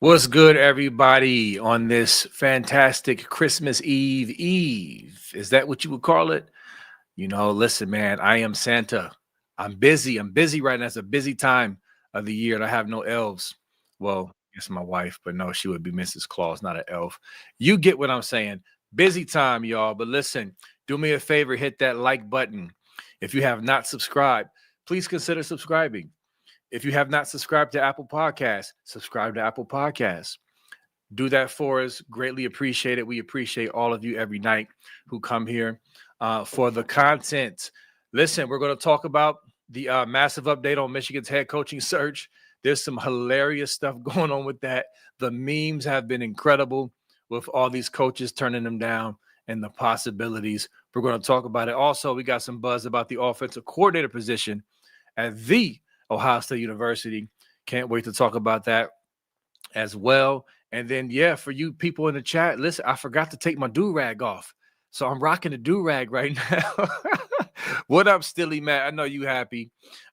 What's good, everybody, on this fantastic Christmas Eve? Is that what you would call it? Listen, man, I am Santa. I'm busy. I'm busy right now. It's a busy time of the year, and I have no elves. Well, I guess my wife, but no, she would be Mrs. Claus, not an elf. You get what I'm saying. Busy time, y'all. But listen, do me a favor, hit that like button. If you have not subscribed, please consider subscribing. If you have not subscribed to Apple Podcasts, subscribe to Apple Podcasts. Do that for us. Greatly appreciate it. We appreciate all of you every night who come here for the content. Listen, we're going to talk about the massive update on Michigan's head coaching search. There's some hilarious stuff going on with that. The memes have been incredible with all these coaches turning them down and the possibilities. We're going to talk about it. Also, we got some buzz about the offensive coordinator position at the Ohio State University. Can't wait to talk about that as well. And then, yeah, for you people in the chat, listen, I forgot to take my do-rag off. So I'm rocking the do-rag right now. What up, Stilly Matt? I know you happy.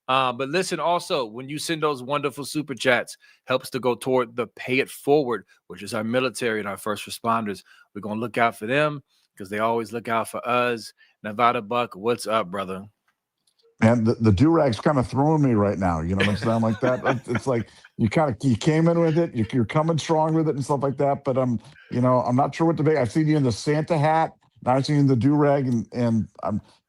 But listen, also, when you send those wonderful super chats, helps to go toward the Pay It Forward, which is our military and our first responders. We're going to look out for them because they always look out for us. Nevada Buck, what's up, brother? Man, the do-rag's kind of throwing me right now. You know what I'm saying? Like that. It's like you came in with it. You're coming strong with it and stuff like that. But I'm not sure what to make. I've seen you in the Santa hat. Now I've seen you in the do-rag, and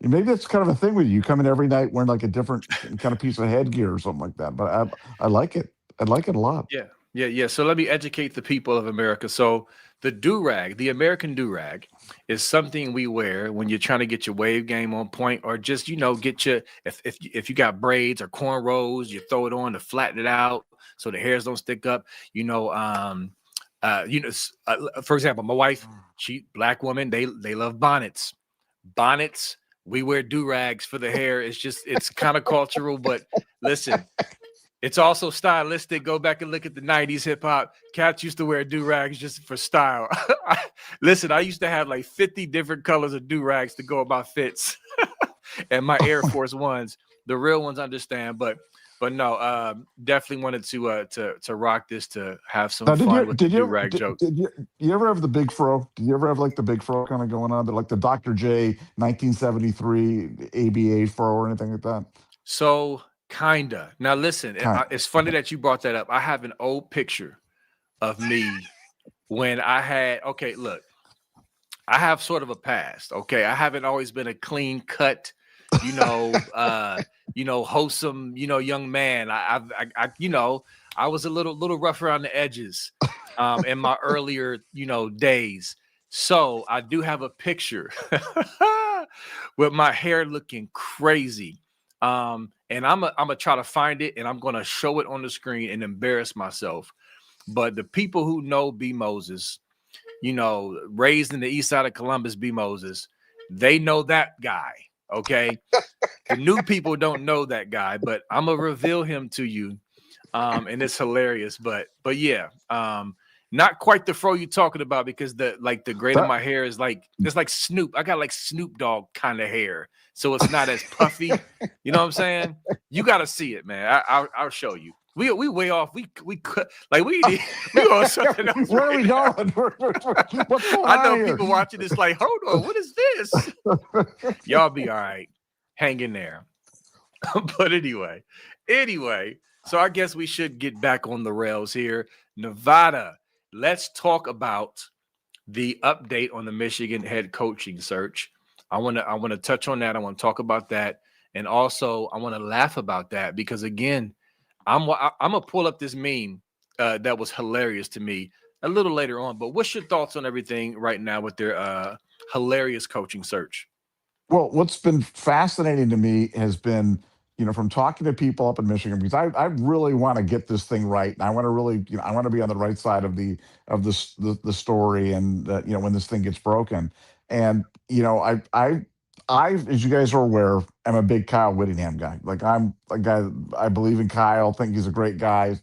maybe that's kind of a thing with you. You come in every night wearing like a different kind of piece of headgear or something like that. But I like it. I like it a lot. Yeah. So let me educate the people of America. So the do-rag, the American do-rag, is something we wear when you're trying to get your wave game on point, or just get your if you got braids or cornrows, you throw it on to flatten it out so the hairs don't stick up. For example, my wife, she black woman, they love bonnets. Bonnets, we wear do-rags for the hair. It's kind of cultural, but listen. It's also stylistic. Go back and look at the 90s hip hop. Cats used to wear do-rags just for style. Listen, I used to have like 50 different colors of do-rags to go about fits. And my Air Force Ones, the real ones understand, but no, definitely wanted to rock this, to have some fun with the do-rag joke. Did you ever have the big fro? Did you ever have like the big fro kind of going on, like the Dr. J 1973 ABA fro or anything like that? So kinda. Now listen, it's funny that you brought that up. I have an old picture of me when I had, look, I have sort of a past. Okay. I haven't always been a clean cut, wholesome, young man. I was a little rough around the edges in my earlier, days. So I do have a picture with my hair looking crazy. And I'm gonna try to find it, and I'm gonna show it on the screen and embarrass myself. But the people who know B. Moses, raised in the east side of Columbus, B. Moses, they know that guy. Okay. The new people don't know that guy, but I'm gonna reveal him to you. And it's hilarious. But yeah, not quite the fro you're talking about, because the grade of my hair is it's like Snoop. I got like Snoop Dogg kind of hair, so it's not as puffy. You know what I'm saying? You got to see it, man. I'll show you. We way off. We could we on something else. Where are we going? What's going I know on here? people watching this like, hold on, what is this? Y'all be all right. Hang in there. But anyway, so I guess we should get back on the rails here. Nevada, let's talk about the update on the Michigan head coaching search. I want to touch on that. I want to talk about that, and also I want to laugh about that, because again, I'm gonna pull up this meme that was hilarious to me a little later on. But what's your thoughts on everything right now with their hilarious coaching search? Well, what's been fascinating to me has been, from talking to people up in Michigan, because I really want to get this thing right, and I want to really, I want to be on the right side of the story, and when this thing gets broken, and I, as you guys are aware, am a big Kyle Whittingham guy. Like, I'm a guy, I believe in Kyle, think he's a great guy,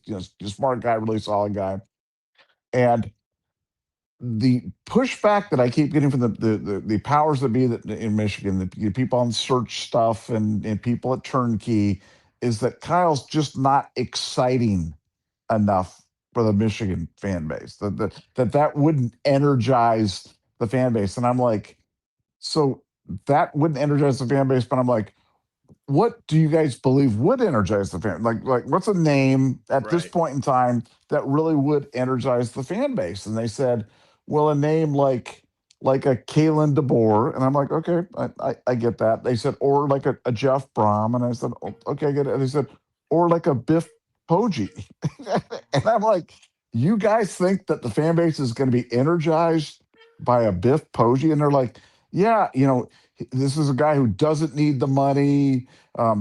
smart guy, really solid guy, and the pushback that I keep getting from the powers that be in Michigan, the people on search stuff and people at Turnkey, is that Kyle's just not exciting enough for the Michigan fan base. That wouldn't energize the fan base. And I'm like, so that wouldn't energize the fan base, but I'm like, what do you guys believe would energize the fan? Like what's a name at this Right. point in time that really would energize the fan base? And they said, well, a name like a Kalen DeBoer. And I'm like, okay, I get that. They said, or like a Jeff Brom. And I said, oh, okay, I get it. And they said, or like a Biff Poggi. And I'm like, you guys think that the fan base is going to be energized by a Biff Poggi? And they're like, yeah, this is a guy who doesn't need the money,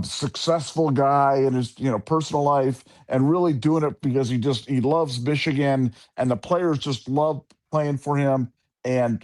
successful guy in his personal life, and really doing it because he loves Michigan, and the players just love playing for him. And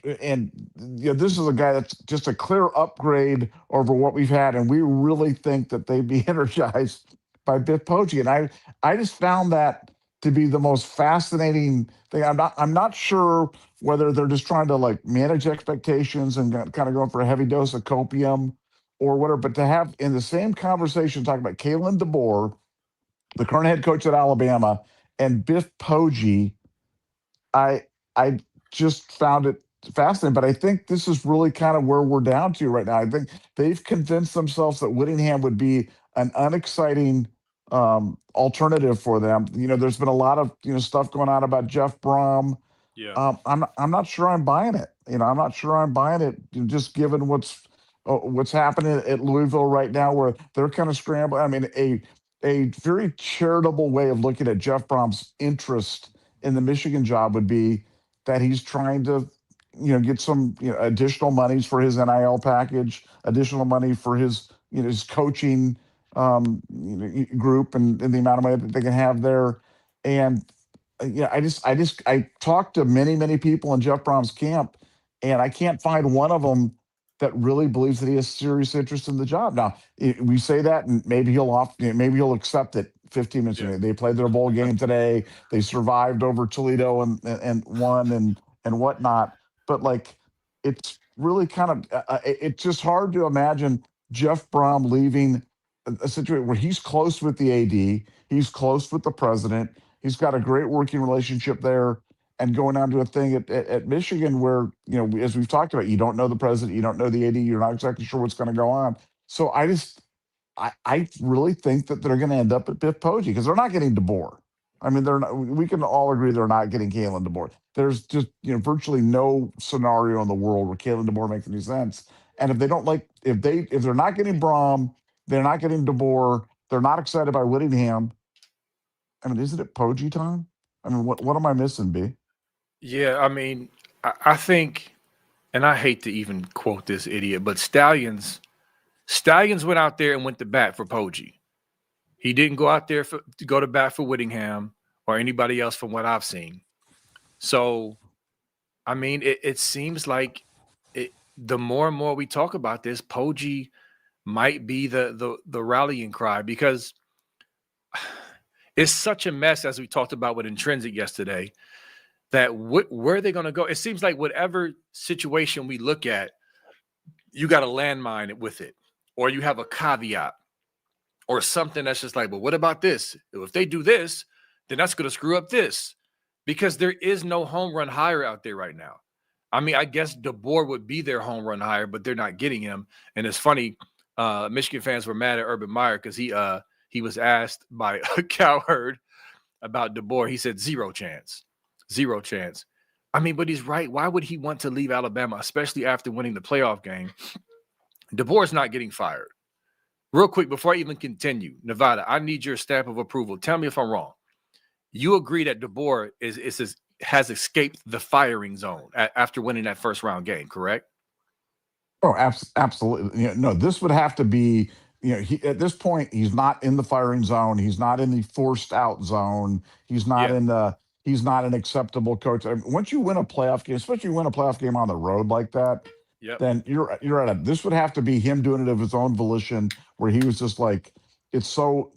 this is a guy that's just a clear upgrade over what we've had, and we really think that they'd be energized by Biff Poggi. And I just found that to be the most fascinating thing. I'm not sure whether they're just trying to like manage expectations and kind of going for a heavy dose of copium or whatever. But to have in the same conversation talking about Kalen DeBoer, the current head coach at Alabama, and Biff Poggi, I I just found it fascinating. But I think this is really kind of where we're down to right now. I think they've convinced themselves that Whittingham would be an unexciting alternative for them. There's been a lot of stuff going on about Jeff Brom. Yeah. I'm not sure I'm buying it. I'm not sure I'm buying it, just given what's happening at Louisville right now, where they're kind of scrambling. I mean, a very charitable way of looking at Jeff Brom's interest in the Michigan job would be that he's trying to, get some additional monies for his NIL package, additional money for his his coaching group, and the amount of money that they can have there. And yeah, I talked to many people in Jeff Brom's camp, and I can't find one of them that really believes that he has serious interest in the job. Now we say that, and maybe he'll accept it. 15 minutes Yeah. ago, they played their bowl game today. They survived over Toledo and won and whatnot. But like, it's really kind of it's just hard to imagine Jeff Brom leaving a situation where he's close with the AD, he's close with the president. He's got a great working relationship there, and going on to a thing at Michigan where, as we've talked about, you don't know the president, you don't know the AD, you're not exactly sure what's going to go on. So I really think that they're going to end up at Biff Poggi because they're not getting DeBoer. I mean, they're not, we can all agree they're not getting Kalen DeBoer. There's just, virtually no scenario in the world where Kalen DeBoer makes any sense. And if they don't like, if they're not getting Brom, they're not getting DeBoer, they're not excited by Whittingham. I mean, isn't it Poggi time? I mean, what am I missing, B? Yeah. I mean, I think, and I hate to even quote this idiot, but Stallions went out there and went to bat for Poggi. He didn't go out there to go to bat for Whittingham or anybody else from what I've seen. So, I mean, it seems like the more and more we talk about this, Poggi might be the rallying cry because it's such a mess, as we talked about with Intrinsic yesterday, that where are they going to go? It seems like whatever situation we look at, you got a landmine with it, or you have a caveat, or something that's just like, but what about this? If they do this, then that's going to screw up this, because there is no home run hire out there right now. I mean, I guess DeBoer would be their home run hire, but they're not getting him. And it's funny, Michigan fans were mad at Urban Meyer because he was asked by Cowherd about DeBoer. He said zero chance. I mean, but he's right. Why would he want to leave Alabama, especially after winning the playoff game? DeBoer's not getting fired. Real quick, before I even continue, Nevada, I need your stamp of approval. Tell me if I'm wrong. You agree that DeBoer has escaped the firing zone after winning that first round game, correct? Oh, absolutely. No, this would have to be, at this point, he's not in the firing zone. He's not in the forced out zone. Yeah. He's not an acceptable coach. I mean, once you win a playoff game, especially you win a playoff game on the road like that, Yep. then you're at a, this would have to be him doing it of his own volition, where he was just like, it's so,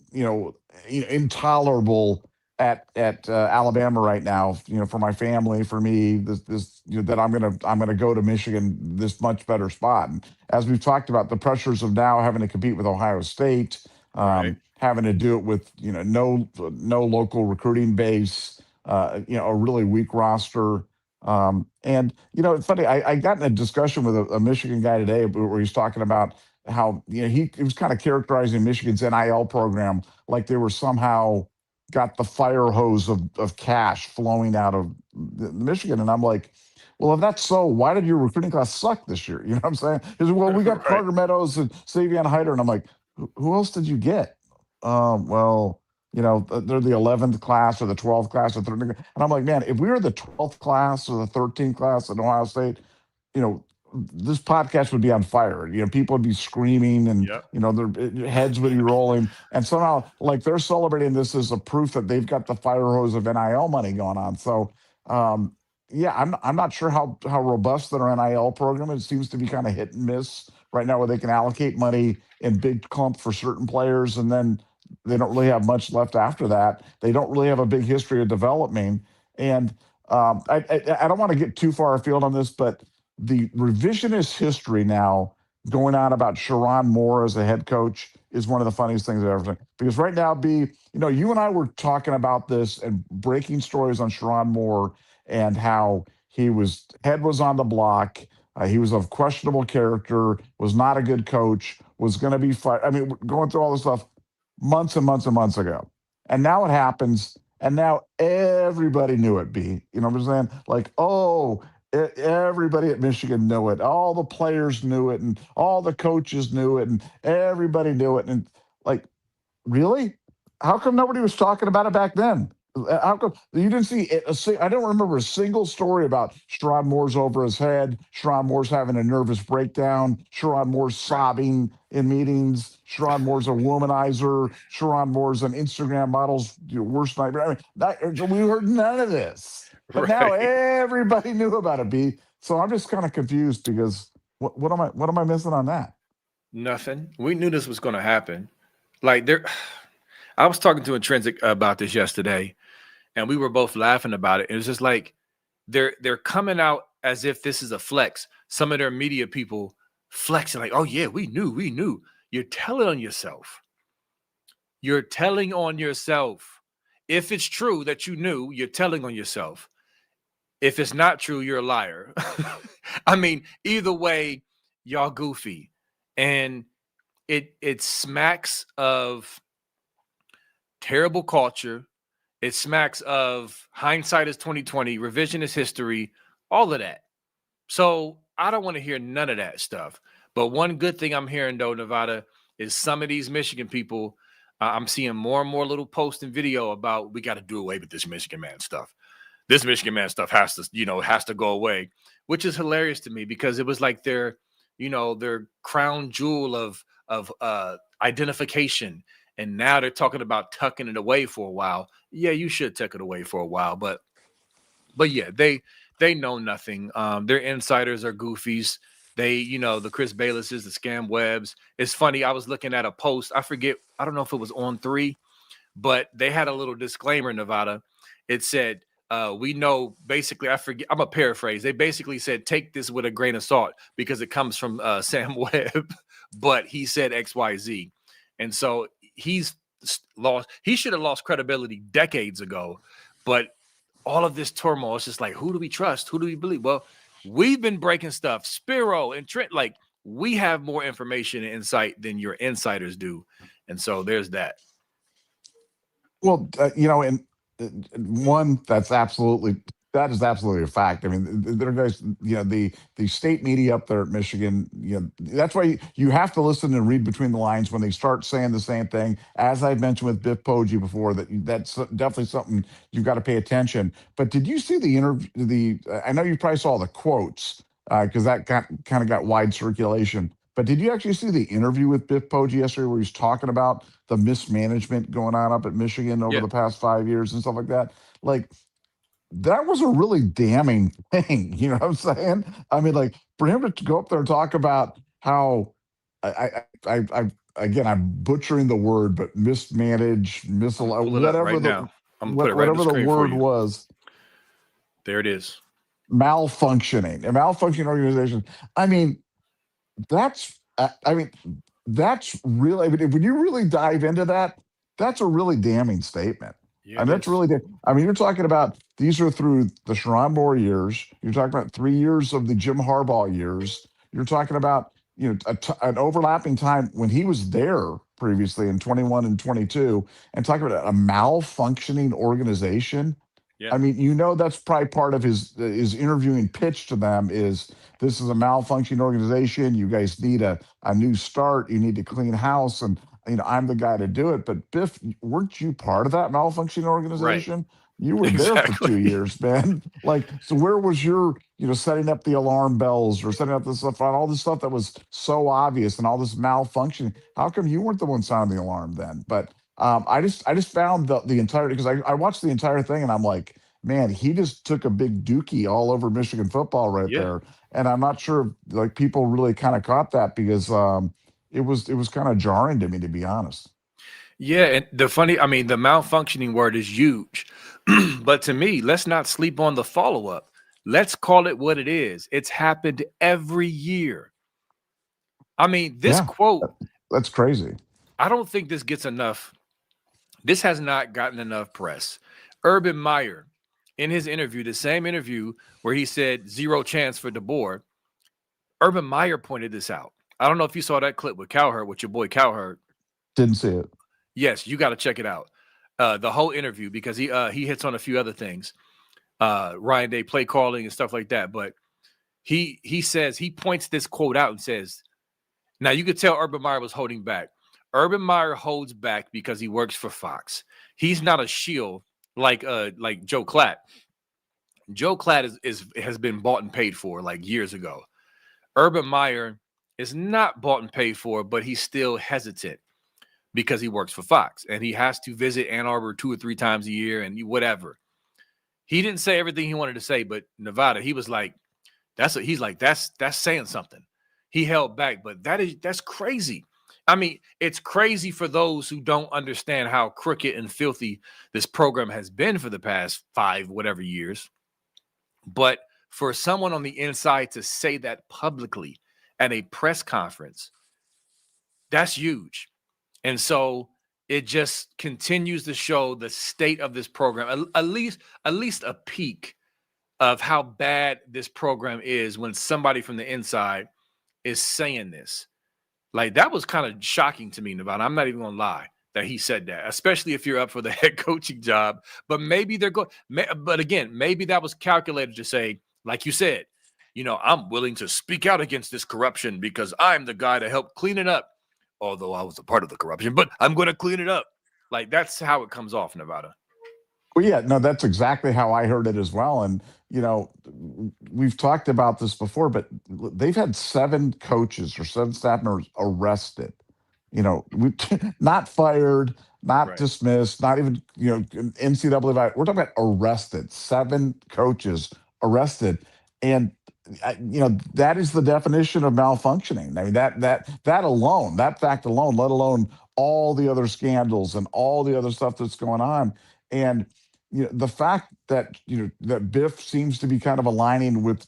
intolerable at Alabama right now, for my family, for me, this that I'm gonna go to Michigan, this much better spot. And as we've talked about, the pressures of now having to compete with Ohio State, Right. having to do it with no local recruiting base, a really weak roster. And it's funny. I got in a discussion with a Michigan guy today where he's talking about how he was kind of characterizing Michigan's NIL program like they were somehow got the fire hose of cash flowing out of Michigan, and I'm like, well, if that's so, why did your recruiting class suck this year? You know what I'm saying? Because, well, we got Right. Carter Meadows and Savion Hyder, and I'm like, who else did you get? Well, they're the 11th class or the 12th class or 13th, and I'm like, man, if we were the 12th class or the 13th class at Ohio State, you know, this podcast would be on fire. People would be screaming, and Yep. their heads would be rolling. And somehow, like, they're celebrating this as a proof that they've got the fire hose of NIL money going on. So, yeah, I'm not sure how robust their NIL program is. It seems to be kind of hit and miss right now, where they can allocate money in big clump for certain players, and then they don't really have much left after that. They don't really have a big history of developing. And I don't want to get too far afield on this, but the revisionist history now going on about Sharon Moore as a head coach is one of the funniest things I've ever seen. Because right now, you and I were talking about this and breaking stories on Sharon Moore and how head was on the block. He was of questionable character, was not a good coach, was going to be fired. I mean, going through all this stuff months and months and months ago. And now it happens. And now everybody knew it, B. You know what I'm saying? Like, oh, everybody at Michigan knew it. All the players knew it, and all the coaches knew it, and everybody knew it. And like, really? How come nobody was talking about it back then? How come you didn't see it? I don't remember a single story about Sherrod Moore's over his head, Sherrod Moore's having a nervous breakdown, Sherrod Moore's Right. sobbing in meetings, Sherrod Moore's a womanizer, Sherrod Moore's an Instagram model's worst nightmare. I mean, we heard none of this, but now Right. everybody knew about it. B. So I'm just kind of confused because what am I missing on that? Nothing. We knew this was going to happen. Like there, I was talking to Intrinsic about this yesterday, and we were both laughing about it. It was just like they're coming out as if this is a flex. Some of their media people flexing like, "Oh yeah, we knew, we knew." You're telling on yourself. You're telling on yourself. If it's true that you knew, you're telling on yourself. If it's not true, you're a liar. I mean, either way, y'all goofy. And it smacks of terrible culture. It smacks of hindsight is 2020, revisionist history, all of that. So I don't want to hear none of that stuff. But one good thing I'm hearing though, Nevada, is some of these Michigan people, I'm seeing more and more little posts and video about we got to do away with this Michigan man stuff. This Michigan man stuff has to go away, which is hilarious to me because it was like their crown jewel of identification. And now they're talking about tucking it away for a while. Yeah, you should tuck it away for a while, but yeah, they know nothing. Their insiders are goofies. The Chris Baylesses, the scam webs. It's funny. I was looking at a post. I forget. I don't know if it was on 3, but they had a little disclaimer, Nevada. It said, we know basically, I forget, I'm a paraphrase. They basically said, take this with a grain of salt because it comes from Sam Webb, but he said XYZ. And so he should have lost credibility decades ago. But all of this turmoil, it's just like, who do we trust? Who do we believe? Well, we've been breaking stuff. Spiro and Trent, like, we have more information and insight than your insiders do. And so there's that. Well, and one that is absolutely a fact. I mean, there are guys, the state media up there at Michigan, that's why you have to listen and read between the lines when they start saying the same thing. As I've mentioned with Biff Poggi before, that's definitely something you've got to pay attention. But did you see the interview? I know you probably saw the quotes because that kind of got wide circulation. But did you actually see the interview with Biff Poggi yesterday where he's talking about the mismanagement going on up at Michigan over Yeah. the past 5 years and stuff like that? Like, that was a really damning thing. You know what I'm saying? I mean, like, for him to go up there and talk about how again, I'm butchering the word, but mismanage, I'm gonna pull it up right now. I'm gonna put it right on the whatever the screen for word you. was, There it is. a malfunctioning organization. I mean, I mean, that's really. I mean, when you really dive into that, that's a really damning statement. Yeah, I it mean, that's is. really, I mean, you're talking about these are through the Sharon Moore years. You're talking about 3 years of the Jim Harbaugh years. You're talking about, an overlapping time when he was there previously in 21 and 22, and talking about a malfunctioning organization. Yeah. I mean, that's probably part of his interviewing pitch to them is this is a malfunctioning organization. You guys need a new start. You need to clean house, and I'm the guy to do it. But Biff, weren't you part of that malfunctioning Right. organization? You were there for Exactly. 2 years, man. Like, so where was your, setting up the alarm bells or setting up this stuff, all this stuff that was so obvious and all this malfunctioning? How come you weren't the one sounding the alarm then? But I just found the entire because I watched the entire thing and I'm like, man, he just took a big dookie all over Michigan football right Yeah. there. And I'm not sure like people really kind of caught that because it was kind of jarring to me, to be honest. Yeah, and I mean, the malfunctioning word is huge. But to me, let's not sleep on the follow up. Let's call it what it is. It's happened every year. I mean, this Yeah, quote, that's crazy. I don't think this gets enough. This has not gotten enough press. Urban Meyer, in his interview, the same interview where he said zero chance for DeBoer, Urban Meyer pointed this out. I don't know if you saw that clip with Cowherd, with your boy Cowherd. Didn't see it. Yes, you got to check it out. The whole interview because he hits on a few other things, Ryan Day play calling and stuff like that. But he says he points this quote out and says, "Now you could tell Urban Meyer was holding back. Urban Meyer holds back because he works for Fox. He's not a shield like Joe Klatt. Joe Klatt is has been bought and paid for like years ago. Urban Meyer is not bought and paid for, but he's still hesitant." Because he works for Fox and he has to visit Ann Arbor 2 or 3 times a year and whatever. He didn't say everything he wanted to say, but Nevada, he was like, that's saying something. He held back, but that's crazy. I mean, it's crazy for those who don't understand how crooked and filthy this program has been for the past 5 whatever years. But for someone on the inside to say that publicly at a press conference, that's huge. And so it just continues to show the state of this program, at least a peak of how bad this program is when somebody from the inside is saying this. Like that was kind of shocking to me, Nevada. I'm not even gonna lie that he said that, especially if you're up for the head coaching job. But maybe they're going. But again, maybe that was calculated to say, like you said, I'm willing to speak out against this corruption because I'm the guy to help clean it up. Although I was a part of the corruption, but I'm going to clean it up. Like that's how it comes off, Nevada. Well, yeah, no, that's exactly how I heard it as well. And, we've talked about this before, but they've had 7 coaches or 7 staff members arrested. Not fired, not Right. dismissed, not even, NCAA. We're talking about arrested, 7 coaches arrested. And, that is the definition of malfunctioning. I mean, that alone, that fact alone, let alone all the other scandals and all the other stuff that's going on. And, the fact that that Biff seems to be kind of aligning with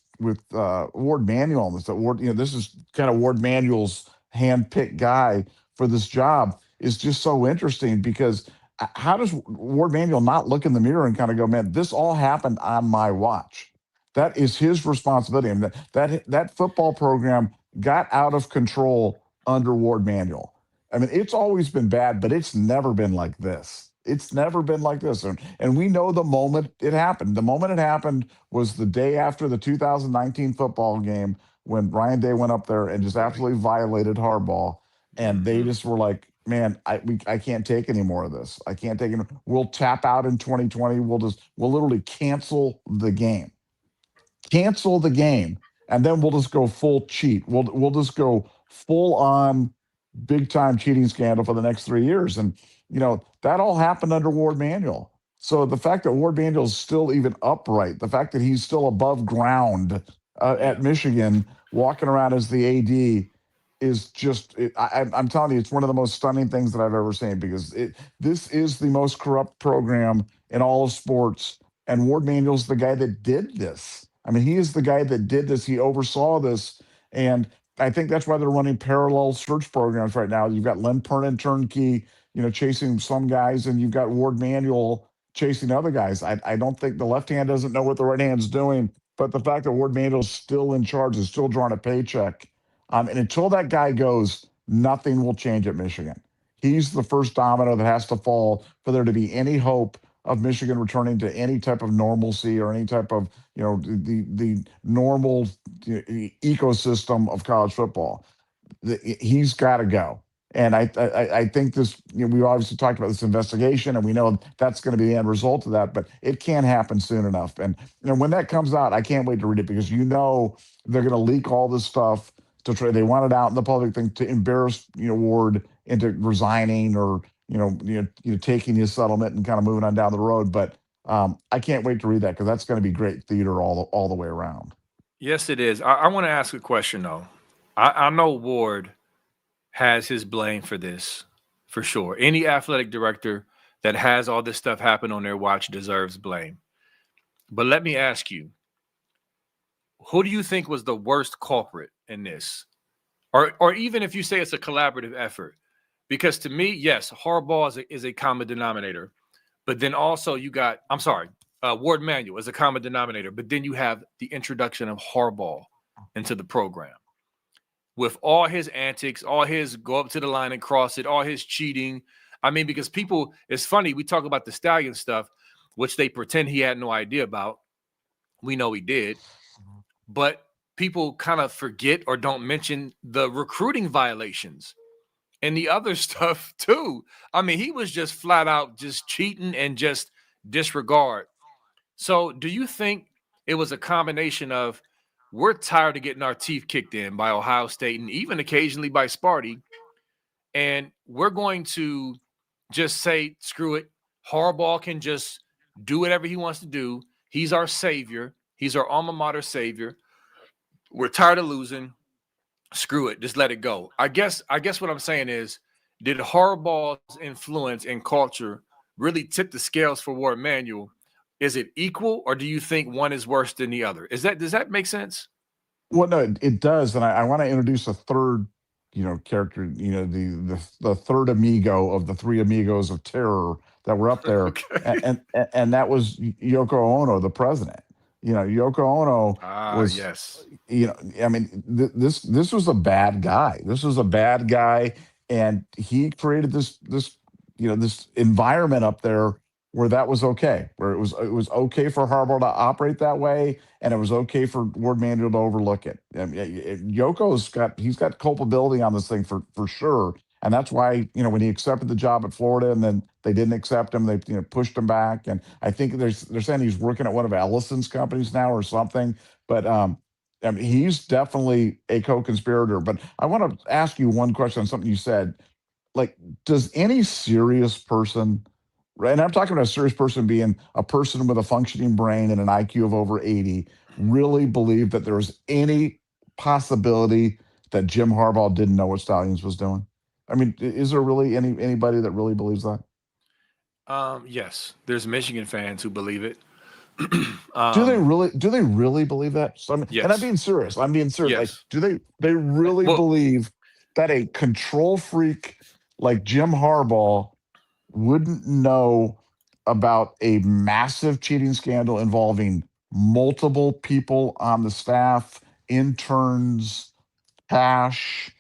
Ward Manuel on this. That Ward, this is kind of Ward Manuel's handpicked guy for this job is just so interesting because how does Ward Manuel not look in the mirror and kind of go, man, this all happened on my watch? That is his responsibility. I mean, that football program got out of control under Ward Manuel. I mean, it's always been bad, but it's never been like this. It's never been like this. And we know the moment it happened. The moment it happened was the day after the 2019 football game when Ryan Day went up there and just Right. absolutely violated Harbaugh. And they Mm-hmm. just were like, man, I can't take any more of this. I can't take it. We'll tap out in 2020. We'll literally cancel the game, and then we'll just go full cheat. We'll just go full on big time cheating scandal for the next 3 years. And that all happened under Ward Manuel. So the fact that Ward Manuel is still even upright, the fact that he's still above ground Yeah. at Michigan, walking around as the AD, is just. I'm telling you, it's one of the most stunning things that I've ever seen because this is the most corrupt program in all of sports, and Ward Manuel's the guy that did this. I mean, he is the guy that did this. He oversaw this, and I think that's why they're running parallel search programs right now. You've got Len Pernin turnkey, chasing some guys, and you've got Ward Manuel chasing other guys. I don't think the left hand doesn't know what the right hand's doing, but the fact that Ward Mandel's still in charge, is still drawing a paycheck, and until that guy goes, nothing will change at Michigan. He's the first domino that has to fall for there to be any hope of Michigan returning to any type of normalcy or any type of, the normal ecosystem of college football. He's got to go. And I think this, we obviously talked about this investigation, and we know that's going to be the end result of that, but it can't happen soon enough. And when that comes out, I can't wait to read it, because they're going to leak all this stuff to try. They want it out in the public thing to embarrass Ward into resigning, or taking his settlement and kind of moving on down the road. But I can't wait to read that, because that's going to be great theater all the way around. Yes, it is. I want to ask a question though. I know Ward has his blame for this, for sure. Any athletic director that has all this stuff happen on their watch deserves blame. But let me ask you, who do you think was the worst culprit in this? Or even if you say it's a collaborative effort, because to me, yes, Harbaugh is a common denominator, but then also you got, Ward Manuel is a common denominator, but then you have the introduction of Harbaugh into the program with all his antics, all his go up to the line and cross it, all his cheating. I mean, because people, it's funny, we talk about the Stallion stuff, which they pretend he had no idea about. We know he did, but people kind of forget or don't mention the recruiting violations and the other stuff too. I mean, he was just flat out just cheating and just disregard. So do you think it was a combination of, we're tired of getting our teeth kicked in by Ohio State and even occasionally by Sparty, and we're going to just say, screw it. Harbaugh can just do whatever he wants to do. He's our savior. He's our alma mater savior. We're tired of losing. Screw it. Just let it go. I guess what I'm saying is, did Harbaugh's influence and culture really tip the scales for Ward Manuel? Is it equal, or do you think one is worse than the other? Does that make sense? Well, no, it does, and I want to introduce a third, character. The third amigo of the three amigos of terror that were up there, Okay. and that was Yoko Ono, the president. Yoko Ono was, Yes. I mean, this was a bad guy. This was a bad guy, and he created this environment up there where that was okay, where it was okay for Harbaugh to operate that way, and it was okay for Ward Manuel to overlook it. I mean, he's got culpability on this thing for sure, and that's why when he accepted the job at Florida, and then they didn't accept him, they pushed him back, and I think they're saying he's working at one of Ellison's companies now or something, but I mean, he's definitely a co-conspirator. But I want to ask you one question on something you said. Like, does any serious person, right? And I'm talking about a serious person being a person with a functioning brain and an IQ of over 80, really believe that there's any possibility that Jim Harbaugh didn't know what Stallions was doing? I mean, is there really anybody that really believes that? Yes, there's Michigan fans who believe it. Do they really? Do they really believe that? So, and I'm Yes. being serious. I'm being serious. Like, Yes. do they really Well, believe that a control freak like Jim Harbaugh wouldn't know about a massive cheating scandal involving multiple people on the staff, interns, cash,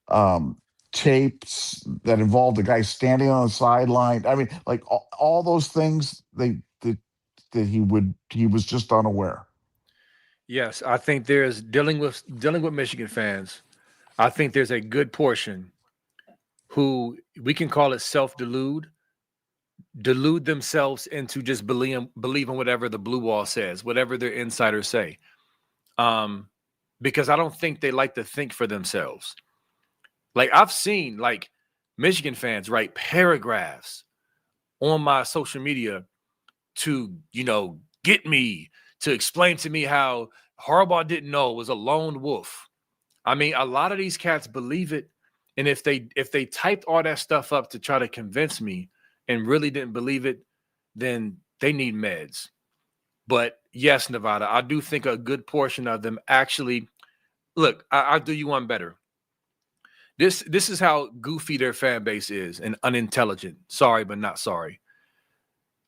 um, tapes that involved the guy standing on the sideline? I mean, like all those things. That he was just unaware. yes, I think there's dealing with Michigan fans. I think there's a good portion who we can call it delude themselves into just believing whatever the blue wall says, whatever their insiders say. Because I don't think they like to think for themselves. Like, I've seen like Michigan fans write paragraphs on my social media to, get me to explain to me how Harbaugh didn't know it was a lone wolf. I mean, a lot of these cats believe it. And if they typed all that stuff up to try to convince me and really didn't believe it, then they need meds. But yes, Nevada, I do think a good portion of them actually look. I'll do you one better. This is how goofy their fan base is and unintelligent. Sorry, but not sorry.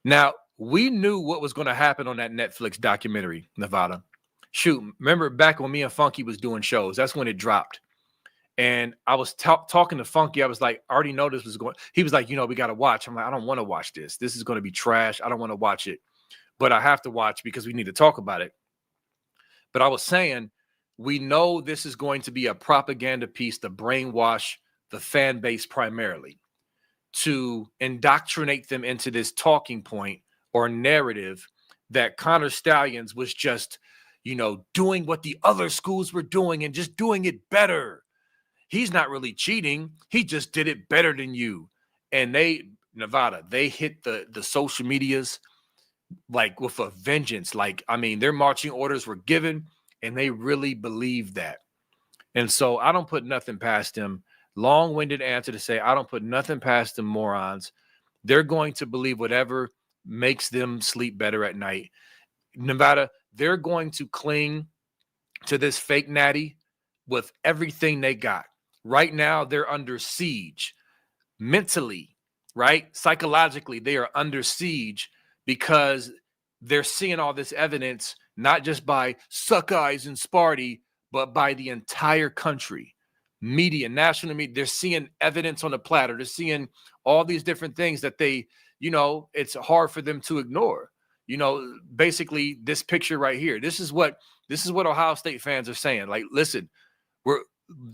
Now, we knew what was going to happen on that Netflix documentary, Nevada. Shoot, remember back when me and Funky was doing shows? That's when it dropped. And I was talking to Funky. I was like, I already know this was going. He was like, we got to watch. I'm like, I don't want to watch this. This is going to be trash. I don't want to watch it, but I have to watch because we need to talk about it. But I was saying, we know this is going to be a propaganda piece to brainwash the fan base primarily, to indoctrinate them into this talking point or narrative that Connor Stallions was just, doing what the other schools were doing and just doing it better. He's not really cheating. He just did it better than you. And Nevada, they hit the social medias like with a vengeance. Like, I mean, their marching orders were given and they really believe that. And so I don't put nothing past them. Long-winded answer to say, I don't put nothing past them morons. They're going to believe whatever makes them sleep better at night. Nevada, they're going to cling to this fake natty with everything they got. Right now, they're under siege mentally, right? Psychologically, they are under siege because they're seeing all this evidence, not just by Suckeyes and Sparty, but by the entire country. Media, national media, they're seeing evidence on the platter. They're seeing all these different things that they, it's hard for them to ignore. Basically this picture right here. This is what Ohio State fans are saying. Like, listen,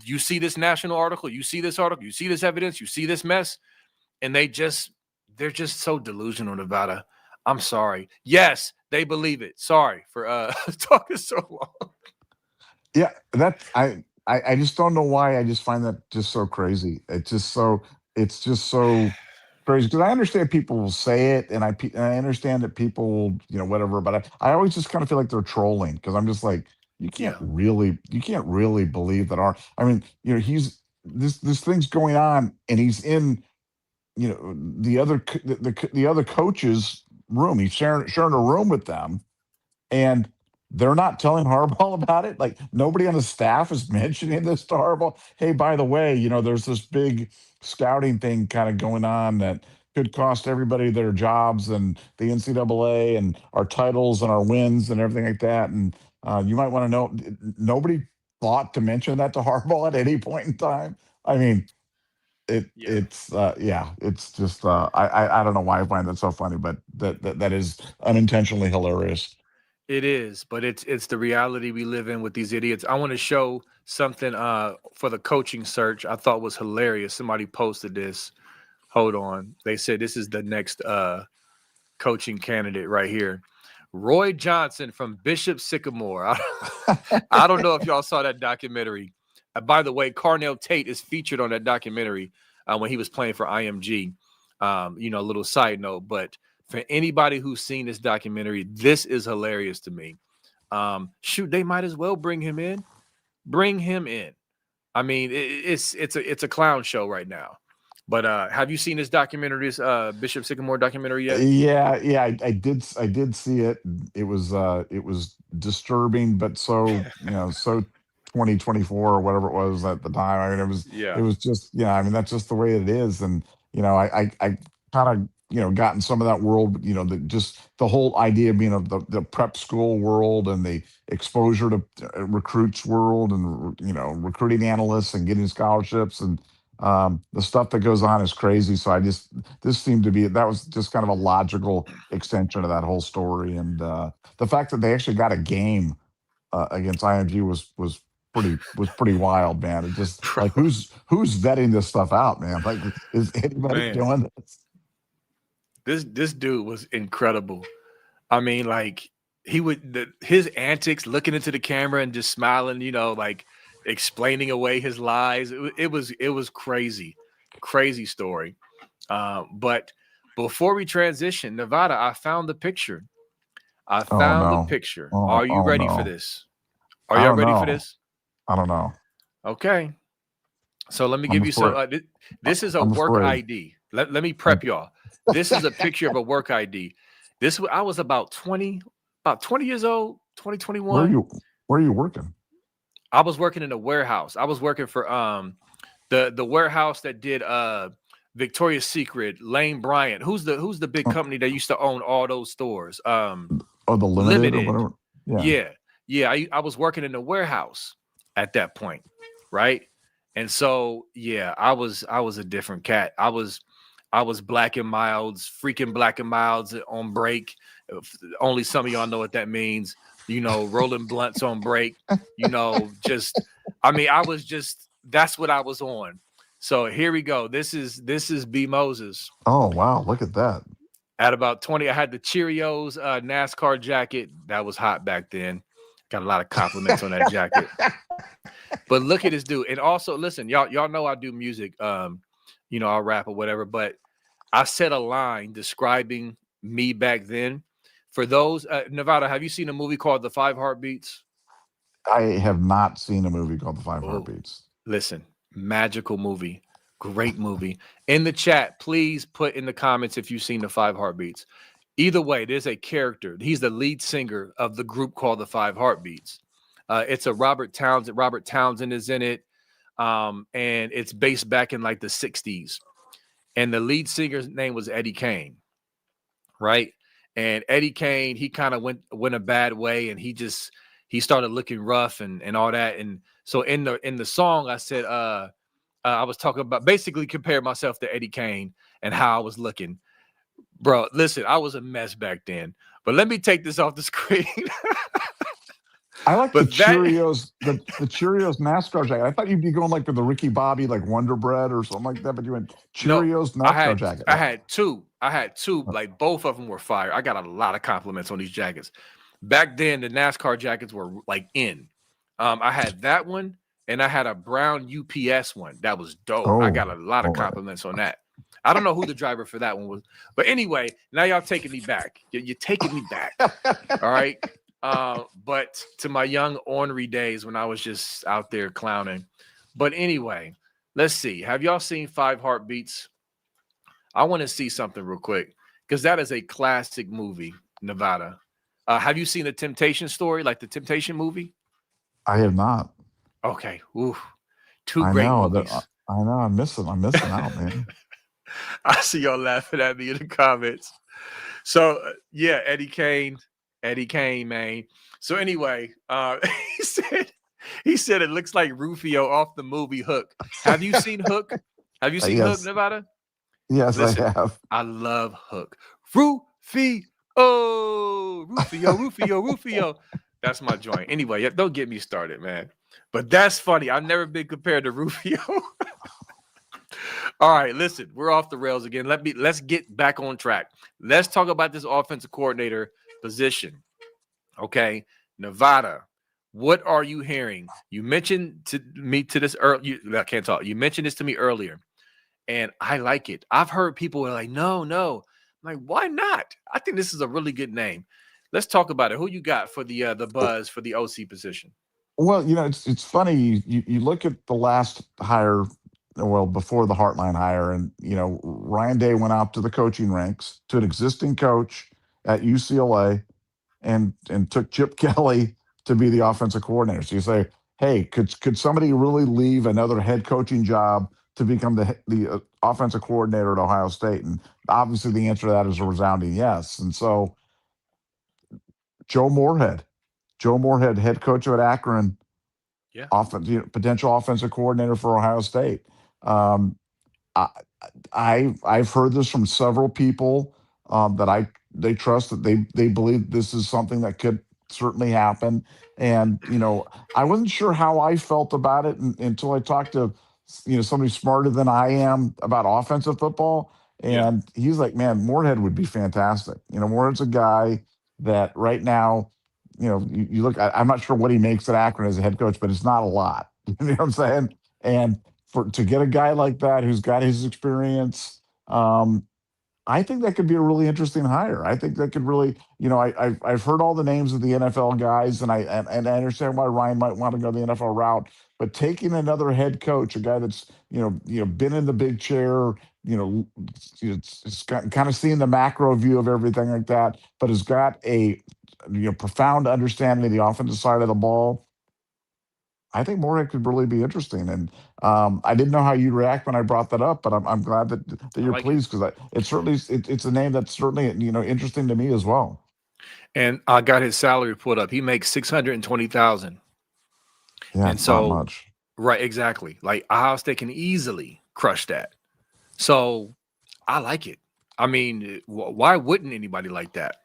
you see this national article, you see this article, you see this evidence, you see this mess, and they're just so delusional, Nevada. I'm sorry. Yes, they believe it. Sorry for talking so long. Yeah, I just don't know why. I just find that just so crazy. It's just so crazy because I understand people will say it, and I understand that people will, whatever. But I always just kind of feel like they're trolling because I'm just like, you can't really believe that I mean, he's this thing's going on, and he's in, the other coach's room. He's sharing a room with them, and they're not telling Harbaugh about it. Like, nobody on the staff is mentioning this to Harbaugh. Hey, by the way, there's this big scouting thing kind of going on that could cost everybody their jobs and the NCAA and our titles and our wins and everything like that. And you might want to know. Nobody thought to mention that to Harbaugh at any point in time. I mean, it's just I don't know why I find that so funny, but that is unintentionally hilarious. It is, but it's the reality we live in with these idiots. I want to show something for the coaching search I thought was hilarious. Somebody posted this. Hold on. They said this is the next coaching candidate right here. Roy Johnson from Bishop Sycamore. I don't know if y'all saw that documentary. By the way, Carnell Tate is featured on that documentary when he was playing for IMG. A little side note, but for anybody who's seen this documentary, this is hilarious to me. Shoot, they might as well bring him in. Bring him in. I mean, it's a clown show right now. But have you seen this documentary, this Bishop Sycamore documentary yet? Yeah, I did see it. It was disturbing, but so 2024 or whatever it was at the time. I mean, it was just, I mean, that's just the way it is. And I kind of gotten some of that world, just the whole idea of being of the prep school world and the exposure to recruits world and recruiting analysts and getting scholarships and the stuff that goes on is crazy. So this seemed to be, that was just kind of a logical extension of that whole story. And the fact that they actually got a game against IMG was pretty wild, man. It just like, who's vetting this stuff out, man? Like, is anybody doing this? This dude was incredible. I mean, like, his antics, looking into the camera and just smiling, like explaining away his lies. It was crazy story. But before we transition, Nevada, I found the picture. Oh no. Are you ready for this? Are y'all ready for this? I don't know. Okay. So let me give you some. This is a I'm work afraid. ID. Let me prep y'all. This is a picture of a work ID. I was about 20 years old, 2021. Where are you working? I was working in a warehouse. I was working for the warehouse that did Victoria's Secret, Lane Bryant. Who's the big Oh, company that used to own all those stores? oh, the limited or Limited. whatever. Yeah. Yeah. Yeah. I was working in the warehouse at that point. Right. And so yeah, I was a different cat. I was Black and Milds, freaking Black and Milds on break. Only some of y'all know what that means. Rolling blunts on break. Just I mean, I was just that's what I was on. So here we go. This is B Moses. Oh wow, look at that. At about 20, I had the Cheerios NASCAR jacket. That was hot back then. Got a lot of compliments on that jacket. But look at this dude. And also, listen, y'all know I do music. I'll rap or whatever. But I said a line describing me back then. For those, Nevada, have you seen a movie called The Five Heartbeats? I have not seen a movie called The Five Oh, Heartbeats. listen, magical movie, great movie. In the chat, please put in the comments if you've seen The Five Heartbeats. Either way, there's a character. He's the lead singer of the group called The Five Heartbeats. It's a Robert Townsend. Robert Townsend is in it, and it's based back in like the '60s. And the lead singer's name was Eddie Kane, right? And Eddie Kane, he kind of went a bad way, and he started looking rough and all that. And so in the song, I said, I was talking about basically comparing myself to Eddie Kane and how I was looking. Bro, listen, I was a mess back then. But let me take this off the screen. I like the But that Cheerios, the Cheerios NASCAR jacket. I thought you'd be going like with the Ricky Bobby, like Wonder Bread or something like that, but you went no, Cheerios I NASCAR had jacket. I had two. I had two, Uh, like both of them were fire. I got a lot of compliments on these jackets. Back then, the NASCAR jackets were like in. I had that one, and I had a brown UPS one that was dope. I got oh, a lot of oh, compliments on that. I don't know who the driver for that one was, but anyway, now y'all taking me back. You're taking me back. All right. But to my young ornery days when I was just out there clowning. But anyway, let's see. Have y'all seen Five Heartbeats? I want to see something real quick because that is a classic movie, Nevada. Have you seen the Temptation story, like the Temptation movie? I have not. Okay. Ooh, two I great know that. movies. I know. I'm missing out, man. I see y'all laughing at me in the comments. So yeah, Eddie Kane, man. So anyway, he said he said it looks like Rufio off the movie Hook. Have you seen Hook? Have you seen Hook, Yes, Nevada? yes, I Listen, have. I love Hook. Rufio. That's my joint. Anyway, don't get me started, man. But that's funny. I've never been compared to Rufio. All right, listen, we're off the rails again. Let's get back on track. Let's talk about this offensive coordinator position. Okay, Nevada. What are you hearing? You mentioned to me to this earlier. I can't talk. You mentioned this to me earlier, and I like it. I've heard people are like, no, no. I'm like, why not? I think this is a really good name. Let's talk about it. Who you got for the buzz for the OC position? Well, it's funny. You look at the last hire, well, before the Heartline hire, and Ryan Day went out to the coaching ranks to an existing coach at UCLA and took Chip Kelly to be the offensive coordinator. So you say, hey, could somebody really leave another head coaching job to become the offensive coordinator at Ohio State? And obviously, the answer to that is a resounding yes. And so Joe Moorhead, Joe Moorhead, head coach at Akron, Yeah, potential offensive coordinator for Ohio State. Um, I, I've heard this from several people that they trust that they believe this is something that could certainly happen. And I wasn't sure how I felt about it until I talked to somebody smarter than I am about offensive football. yeah, And he's like, man, Moorhead would be fantastic. Moorhead's a guy that right now, you look. I'm not sure what he makes at Akron as a head coach, but it's not a lot. You know what I'm saying? And to get a guy like that who's got his experience, I think that could be a really interesting hire. I think that could really, I've heard all the names of the NFL guys, and I understand why Ryan might want to go the NFL route. But taking another head coach, a guy that's been in the big chair, it's kind of seeing the macro view of everything like that, but has got a profound understanding of the offensive side of the ball. I think Moorhead could really be interesting. And I didn't know how you'd react when I brought that up, but I'm glad that I you're like it. pleased because it's certainly it's a name that's certainly interesting to me as well. And I got his salary put up. He makes 620,000. Yeah, And it's not so, much. right, exactly. Like Ohio State can easily crush that. So I like it. I mean, why wouldn't anybody like that?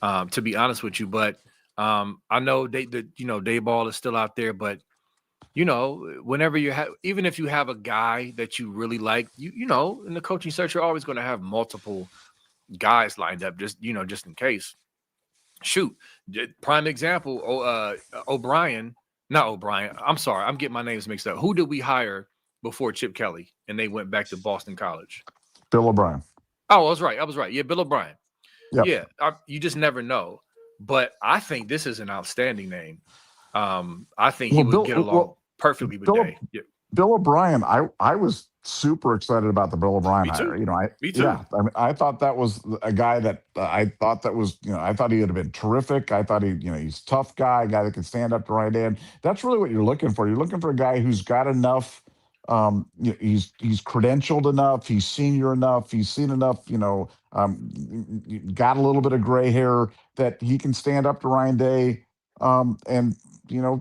To be honest with you, but I know day ball is still out there, but whenever you have, even if you have a guy that you really like, in the coaching search, you're always going to have multiple guys lined up, just in case. Shoot, prime example. O'Brien, not O'Brien. I'm sorry, I'm getting my names mixed up. Who did we hire before Chip Kelly and they went back to Boston College? Bill O'Brien. Oh, I was right. Yeah, Bill O'Brien. Yep. Yeah, you just never know. But I think this is an outstanding name. I think he Well, would Bill. get along perfectly with Bill Day. Yeah, Bill O'Brien, I was super excited about the Bill O'Brien me hire. too. Me too. Yeah, I mean, I thought that was a guy that I thought that was, I thought he would have been terrific. I thought he's a tough guy, a guy that can stand up to right in. That's really what you're looking for. You're looking for a guy who's got enough. He's credentialed enough. He's senior enough. He's seen enough. Got a little bit of gray hair that he can stand up to Ryan Day. And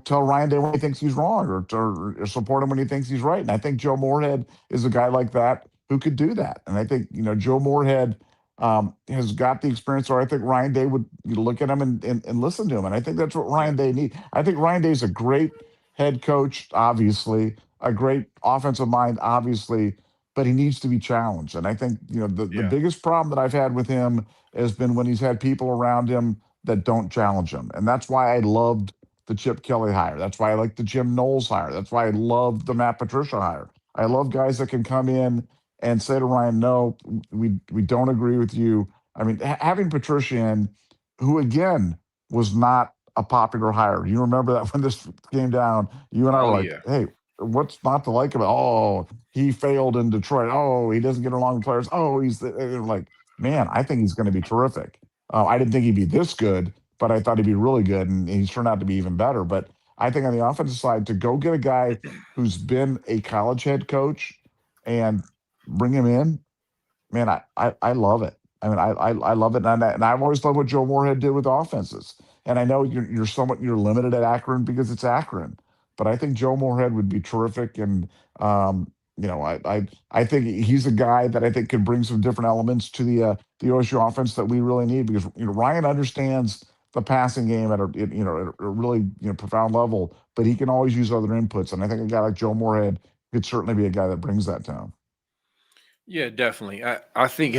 tell Ryan Day when he thinks he's wrong, or support him when he thinks he's right. And I think Joe Moorhead is a guy like that who could do that. And I think Joe Moorhead has got the experience, or I think Ryan Day would look at him and listen to him. And I think that's what Yeah, Ryan Day needs. I think Ryan Day is a great head coach, obviously, a great offensive mind, obviously, but he needs to be challenged. And I think the yeah, biggest problem that I've had with him has been when he's had people around him that don't challenge him. And that's why I loved the Chip Kelly hire. That's why I like the Jim Knowles hire. That's why I love the Matt Patricia hire. I love guys that can come in and say to Ryan, "No, we don't agree with you." I mean, having Patricia in, who again was not a popular hire. You remember that when this came down, you and I were oh like, yeah, "Hey, what's not to like about? Oh, he failed in Detroit. Oh, he doesn't get along with players. Oh, like, man, I think he's going to be terrific. I didn't think he'd be this good, but I thought he'd be really good, and he's turned out to be even better. But I think on the offensive side, to go get a guy who's been a college head coach and bring him in, man, I love it. I mean, I love it, and I've always loved what Joe Moorhead did with offenses. And I know you're limited at Akron because it's Akron, but I think Joe Moorhead would be terrific. And I think he's a guy that I think can bring some different elements to the OSU offense that we really need, because Ryan understands the passing game at a really profound level, but he can always use other inputs. And I think a guy like Joe Moorhead could certainly be a guy that brings that down. yeah, definitely. I think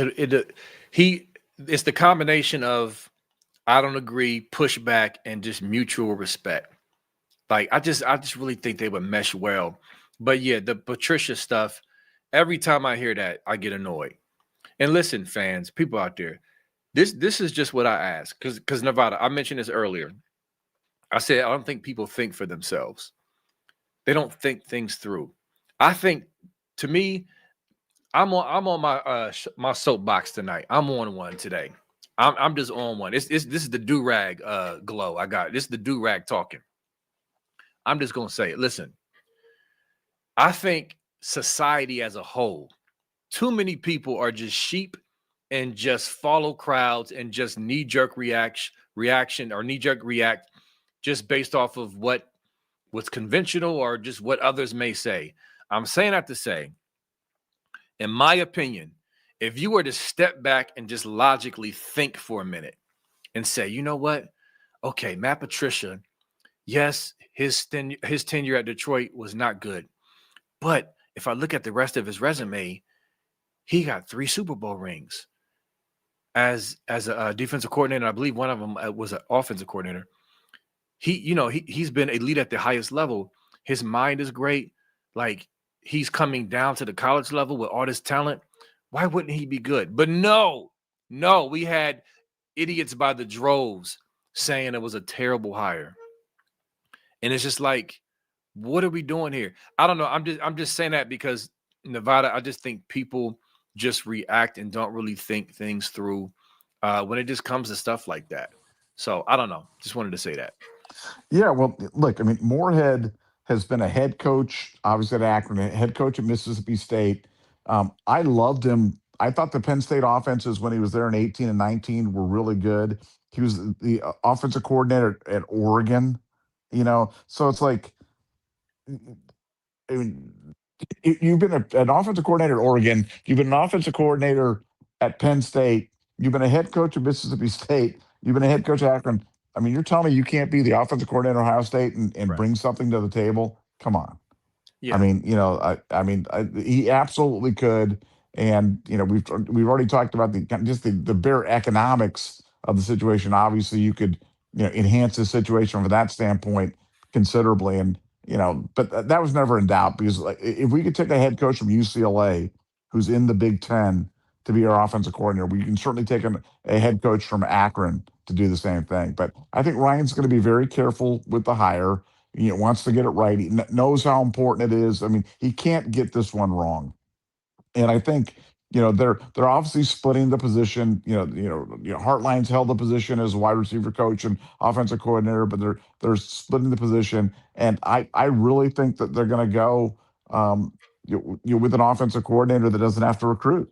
he it's the combination of I don't agree, pushback, and just mutual respect. Like I just really think they would mesh well. But yeah, the Patricia stuff, every time I hear that, I get annoyed. And listen, fans, people out there, this is just what I ask. Because Nevada, I mentioned this earlier. I said I don't think people think for themselves. They don't think things through. I think to me, I'm on my my soapbox tonight. I'm on one today. I'm just on one. This is the do rag glow. I got it. This is the do rag talking. I'm just gonna say it. Listen, I think society as a whole, too many people are just sheep and just follow crowds and just knee-jerk reaction or knee-jerk react just based off of what's conventional or just what others may say. I'm saying that to say, in my opinion, if you were to step back and just logically think for a minute and say, you know what? Okay, Matt Patricia, yes, his tenure at Detroit was not good. But if I look at the rest of his resume, he got 3 Super Bowl rings as a defensive coordinator. I believe one of them was an offensive coordinator. He's been elite at the highest level. His mind is great. Like he's coming down to the college level with all this talent. Why wouldn't he be good? But no, we had idiots by the droves saying it was a terrible hire. And it's just like, what are we doing here? I don't know. I'm just saying that because Nevada, I just think people just react and don't really think things through when it just comes to stuff like that. So I don't know. Just wanted to say that. Yeah, well, look, I mean, Moorhead has been a head coach, obviously at Akron, a head coach at Mississippi State. I loved him. I thought the Penn State offenses when he was there in 18 and 19 were really good. He was the offensive coordinator at Oregon, so it's like, I mean, you've been an offensive coordinator at Oregon. You've been an offensive coordinator at Penn State. You've been a head coach at Mississippi State. You've been a head coach at Akron. I mean, you're telling me you can't be the offensive coordinator at Ohio State and Right. bring something to the table? Come on. I Yeah. mean, he absolutely could. And we've already talked about just the bare economics of the situation. Obviously, you could enhance the situation from that standpoint considerably. And but that was never in doubt because like, if we could take a head coach from UCLA who's in the Big Ten to be our offensive coordinator, we can certainly take a head coach from Akron to do the same thing. But I think Ryan's going to be very careful with the hire. He wants to get it right. He knows how important it is. I mean, he can't get this one wrong. And I think they're obviously splitting the position. Hartline's held the position as wide receiver coach and offensive coordinator, but they're splitting the position. And I really think that they're going to go with an offensive coordinator that doesn't have to recruit.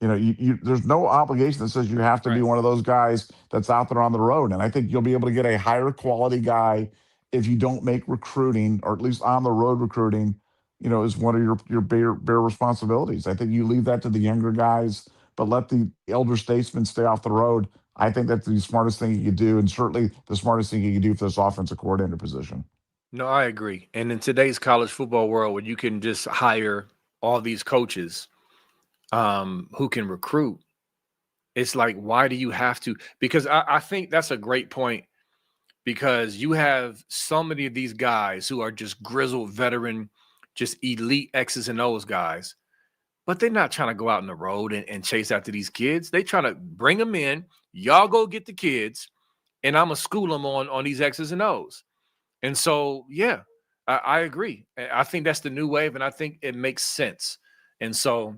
There's no obligation that says you have to be Right. one of those guys that's out there on the road. And I think you'll be able to get a higher quality guy if you don't make recruiting, or at least on the road recruiting, is one of your bare responsibilities. I think you leave that to the younger guys, but let the elder statesmen stay off the road. I think that's the smartest thing you could do, and certainly the smartest thing you could do for this offensive coordinator position. No, I agree. And in today's college football world, where you can just hire all these coaches who can recruit, it's like, why do you have to? Because I think that's a great point, because you have so many of these guys who are just grizzled veteran, just elite X's and O's guys, but they're not trying to go out on the road and chase after these kids. They trying to bring them in. Y'all go get the kids, and I'm gonna school them on these X's and O's. And so, yeah, I agree. I think that's the new wave, and I think it makes sense. And so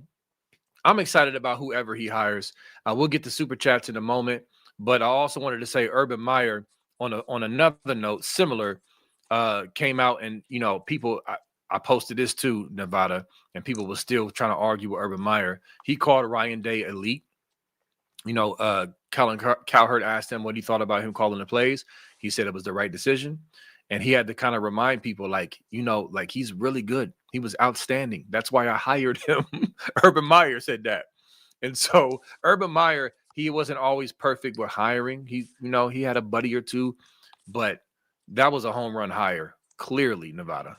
I'm excited about whoever he hires. We'll get to super chats in a moment, but I also wanted to say Urban Meyer on another note, similar, came out and people. I posted this too, Nevada, and people were still trying to argue with Urban Meyer. He called Ryan Day elite. Colin Cowherd asked him what he thought about him calling the plays. He said it was the right decision. And he had to kind of remind people, like he's really good. He was outstanding. That's why I hired him. Urban Meyer said that. And so Urban Meyer, he wasn't always perfect with hiring. He had a buddy or two, but that was a home run hire, clearly, Nevada.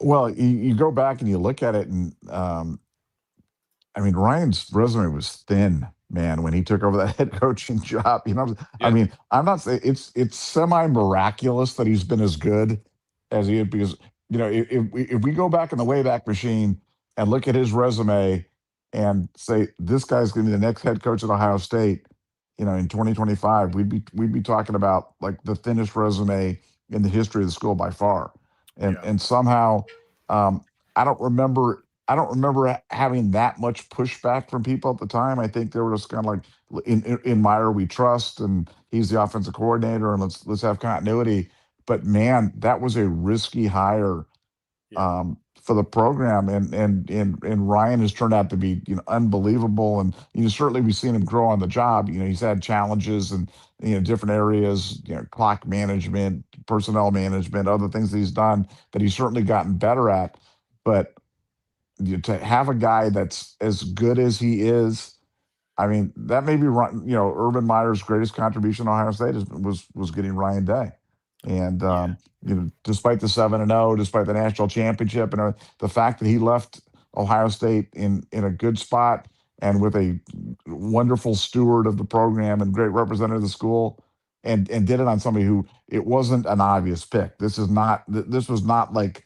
Well, you go back and you look at it, and I mean, Ryan's resume was thin, man, when he took over that head coaching job. I Yeah. mean, I'm not saying it's semi miraculous that he's been as good as he is, because if we go back in the Wayback Machine and look at his resume and say this guy's going to be the next head coach at Ohio State, in 2025, we'd be talking about like the thinnest resume in the history of the school by far, and Yeah. and somehow, um, I don't remember having that much pushback from people at the time. I think they were just kind of like, in Meyer we trust, and he's the offensive coordinator, and let's have continuity. But man, that was a risky hire Yeah. for the program, and Ryan has turned out to be unbelievable, and certainly we've seen him grow on the job. He's had challenges and different areas, clock management, personnel management, other things that he's done that he's certainly gotten better at. But to have a guy that's as good as he is, I mean, that may be Urban Meyer's greatest contribution to Ohio State was getting Ryan Day, and Yeah. despite the 7-0, despite the national championship, and the fact that he left Ohio State in a good spot and with a wonderful steward of the program and great representative of the school, and did it on somebody who, it wasn't an obvious pick. This was not like,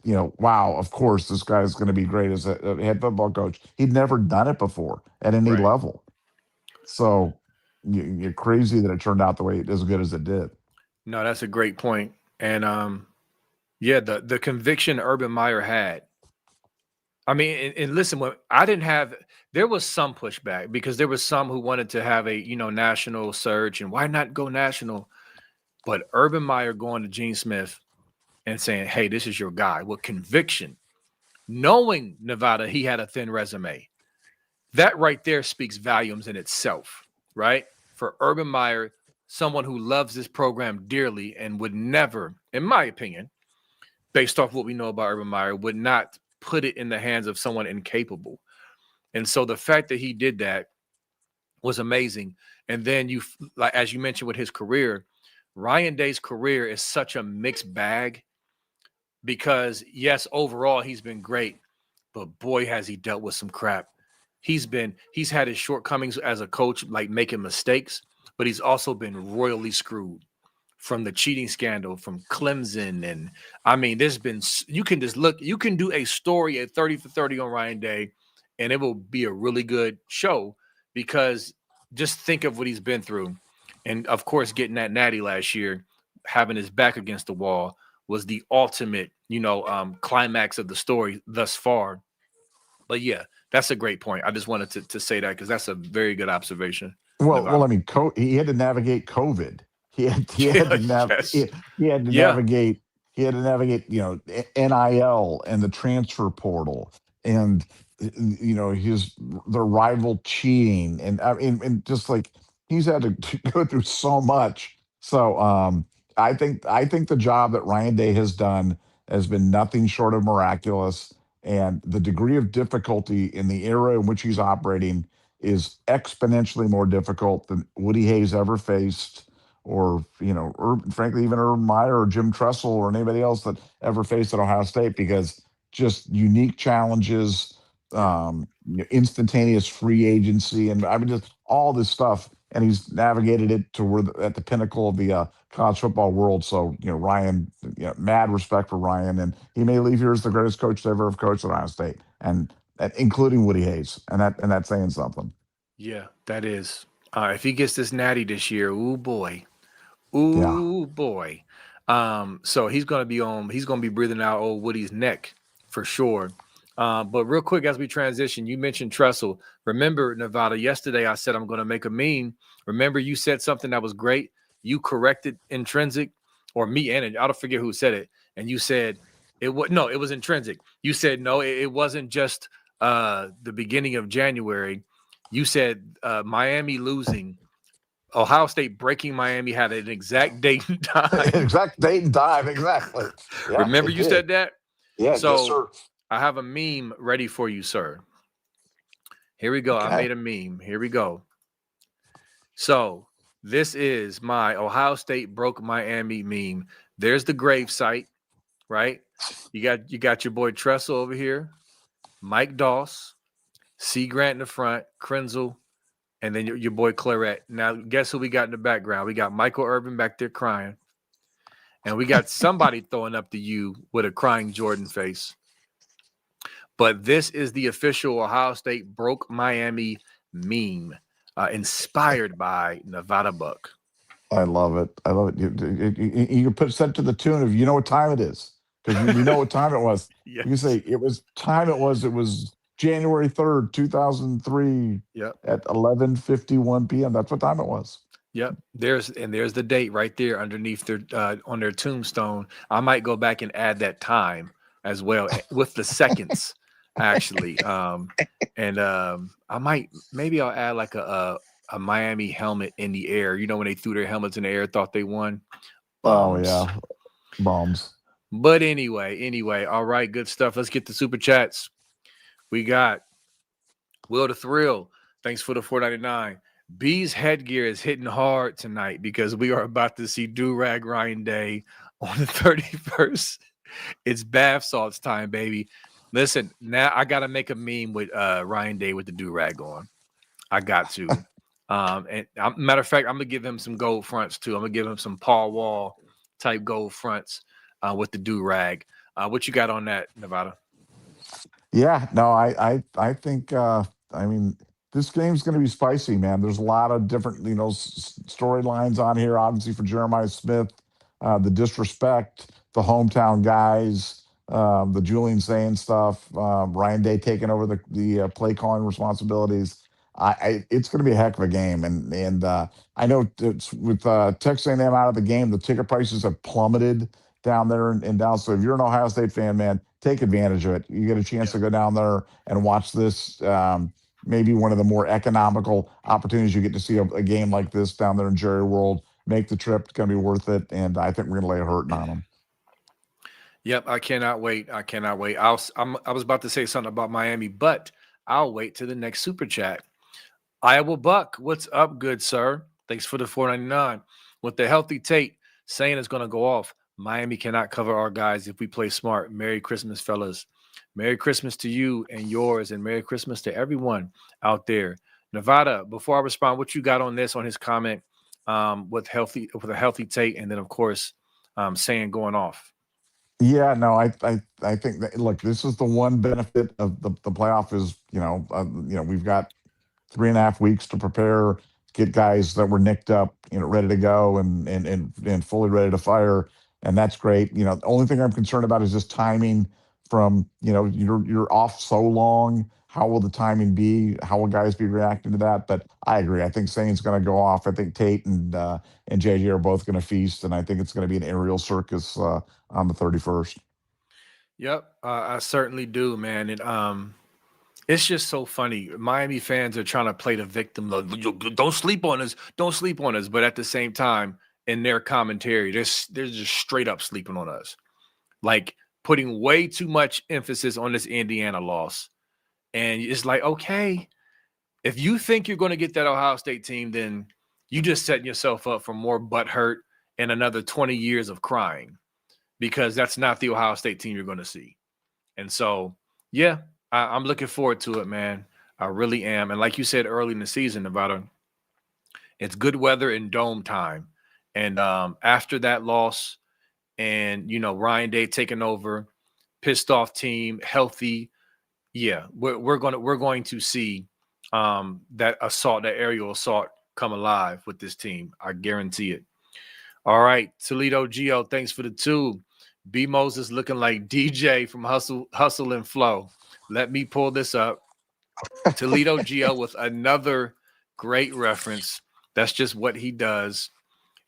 wow, of course, this guy's going to be great as a head football coach. He'd never done it before at any Right. level. So you're crazy that it turned out the way, as good as it did. No, that's a great point. And yeah, the conviction Urban Meyer had. I mean, and listen, when I didn't have, there was some pushback, because there was some who wanted to have a national surge, and why not go national? But Urban Meyer going to Gene Smith and saying, hey, this is your guy with conviction, knowing Nevada, he had a thin resume. That right there speaks volumes in itself, right? For Urban Meyer, someone who loves this program dearly and would never, in my opinion, based off what we know about Urban Meyer, would not put it in the hands of someone incapable. And so the fact that he did that was amazing. And then like as you mentioned with his career, Ryan Day's career is such a mixed bag because yes, overall he's been great, but boy has he dealt with some crap. He's had his shortcomings as a coach, like making mistakes, but he's also been royally screwed from the cheating scandal from Clemson. And I mean, there's been, you can just look, you can do a story at 30 for 30 on Ryan Day, and it will be a really good show because just think of what he's been through. And of course, getting that natty last year, having his back against the wall was the ultimate, climax of the story thus far. But yeah, that's a great point. I just wanted to say that because that's a very good observation, Well, Nevada. I mean, he had to navigate COVID. He had Yeah, to yes. he had to Yeah. navigate NIL and the transfer portal and his the rival cheating and I mean and just like he's had to go through so much. So I think the job that Ryan Day has done has been nothing short of miraculous, and the degree of difficulty in the era in which he's operating is exponentially more difficult than Woody Hayes ever faced, or frankly, even Urban Meyer or Jim Tressel or anybody else that ever faced at Ohio State, because just unique challenges, Yeah. instantaneous free agency, and I mean just all this stuff. And he's navigated it to where at the pinnacle of the college football world. So Ryan, mad respect for Ryan, and he may leave here as the greatest coach to ever have coached at Ohio State, and including Woody Hayes, and that's saying something. Yeah, that is. If he gets this natty this year, ooh boy. Yeah. Ooh boy. So he's gonna be breathing out old Woody's neck for sure. But real quick as we transition, you mentioned Tressel. Remember, Nevada, yesterday I said I'm gonna make a meme. Remember, you said something that was great. You corrected intrinsic, or me and it, I don't forget who said it, and you said it was intrinsic. You said no, it wasn't just the beginning of January. You said Miami losing, Ohio State breaking Miami had an exact date and time. Exact date and time. Exactly. Yeah, Remember it you did. said that? Yeah. Yes, So sir. I have a meme ready for you, sir. Here we go. I Okay. made a meme. Here we go. So this is my Ohio State broke Miami meme. There's the grave site, right? You got your boy Tressel over here, Mike Doss, C. Grant in the front, Krenzel, and then your boy Claret. Now, guess who we got in the background? We got Michael Irvin back there crying. And we got somebody throwing up the U with a crying Jordan face. But this is the official Ohio State broke Miami meme, inspired by Nevada Buck. I love it. I love it. You can put set to the tune of what time it is, because we know what time it was. You can say Yes. it was time. It was January 3rd, 2003 Yep. at 11:51 p.m. That's what time it was. Yep. There's the date right there underneath their on their tombstone. I might go back and add that time as well with the seconds actually. And I might maybe I'll add like a Miami helmet in the air. You know when they threw their helmets in the air, thought they won. Oh Bums. yeah, bombs. But anyway, all right, good stuff. Let's get the super chats. We got Will the Thrill. Thanks for the 4.99. B's headgear is hitting hard tonight because we are about to see Do-Rag Ryan Day on the 31st. It's bath salts time, baby. Listen, now I gotta make a meme with Ryan Day with the do-rag on. I got to. And matter of fact, I'm gonna give him some gold fronts too. I'm gonna give him some Paul Wall type gold fronts with the do-rag. What you got on that, Nevada? Yeah, no, I think I mean this game's going to be spicy, man. There's a lot of different storylines on here. Obviously for Jeremiah Smith, the disrespect, the hometown guys, the Julian saying stuff, Ryan Day taking over the play calling responsibilities. It's going to be a heck of a game, and I know it's with Texas A&M out of the game, the ticket prices have plummeted down there in Dallas. So if you're an Ohio State fan, man, take advantage of it. You get a chance to go down there and watch this. Maybe one of the more economical opportunities you get to see a game like this down there in Jerry World. Make the trip; it's going to be worth it. And I think we're going to lay a hurting on them. Yep, I cannot wait. I cannot wait. I was about to say something about Miami, but I'll wait to the next super chat. Iowa Buck, what's up, good sir? Thanks for the $4.99. With the healthy Tate saying it's going to go off, Miami cannot cover our guys if we play smart. Merry Christmas, fellas. Merry Christmas to you and yours, and Merry Christmas to everyone out there. Nevada, before I respond, what you got on this, on his comment with a healthy Tate, and then of course saying going off. Yeah, no, I think that, look, this is the one benefit of the playoff is, we've got 3.5 weeks to prepare, get guys that were nicked up, ready to go and fully ready to fire, and that's great. The only thing I'm concerned about is just timing. From you're off so long. How will the timing be? How will guys be reacting to that? But I agree. I think Saint's going to go off. I think Tate and JJ are both going to feast, and I think it's going to be an aerial circus on the 31st. Yep, I certainly do, man. And it's just so funny. Miami fans are trying to play the victim. Don't sleep on us. Don't sleep on us. But at the same time, in their commentary, they're just straight up sleeping on us, like putting way too much emphasis on this Indiana loss. And it's like, okay, if you think you're going to get that Ohio State team, then you just setting yourself up for more butthurt and another 20 years of crying, because that's not the Ohio State team you're going to see. And so, yeah, I'm looking forward to it, man. I really am. And like you said early in the season, Nevada, it's good weather and dome time. And after that loss and, Ryan Day taking over, pissed off team, healthy, yeah, we're going to see that aerial assault come alive with this team. I guarantee it. All right, Toledo Geo, thanks for the 2. B Moses looking like DJ from Hustle and Flow. Let me pull this up. Toledo Geo with another great reference. That's just what he does.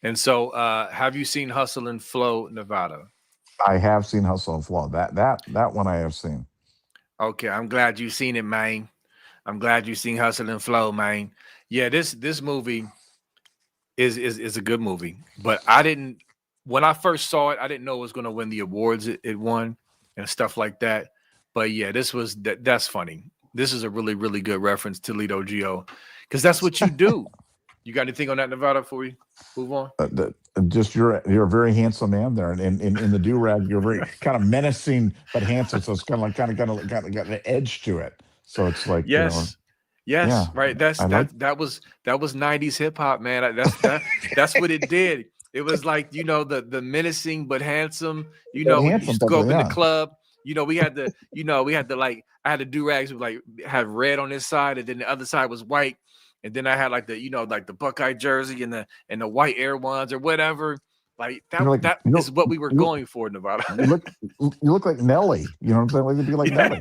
And so, have you seen Hustle and Flow, Nevada? I have seen Hustle and Flow. That one I have seen. Okay, I'm glad you've seen it, man. I'm glad you've seen Hustle and Flow, man. Yeah, this movie is a good movie. But when I first saw it, I didn't know it was going to win the awards it won and stuff like that. But yeah, that's funny. This is a really, really good reference to Toledo Geo, because that's what you do. You got anything on that, Nevada, before we move on? Just you're a very handsome man there, and in the do-rag, you're very kind of menacing but handsome. So it's kind of got an edge to it. So it's like, yes, yeah, right. That was 90s hip hop, man. That's what it did. It was like, the menacing but handsome. We used to go up in the club. We had the I had the do-rags with had red on this side, and then the other side was white. And then I had the Buckeye jersey and the white Air Ones or whatever. Like that is what we were going for, Nevada. You look like Nelly. You know what I'm saying? Like you'd be like Nelly.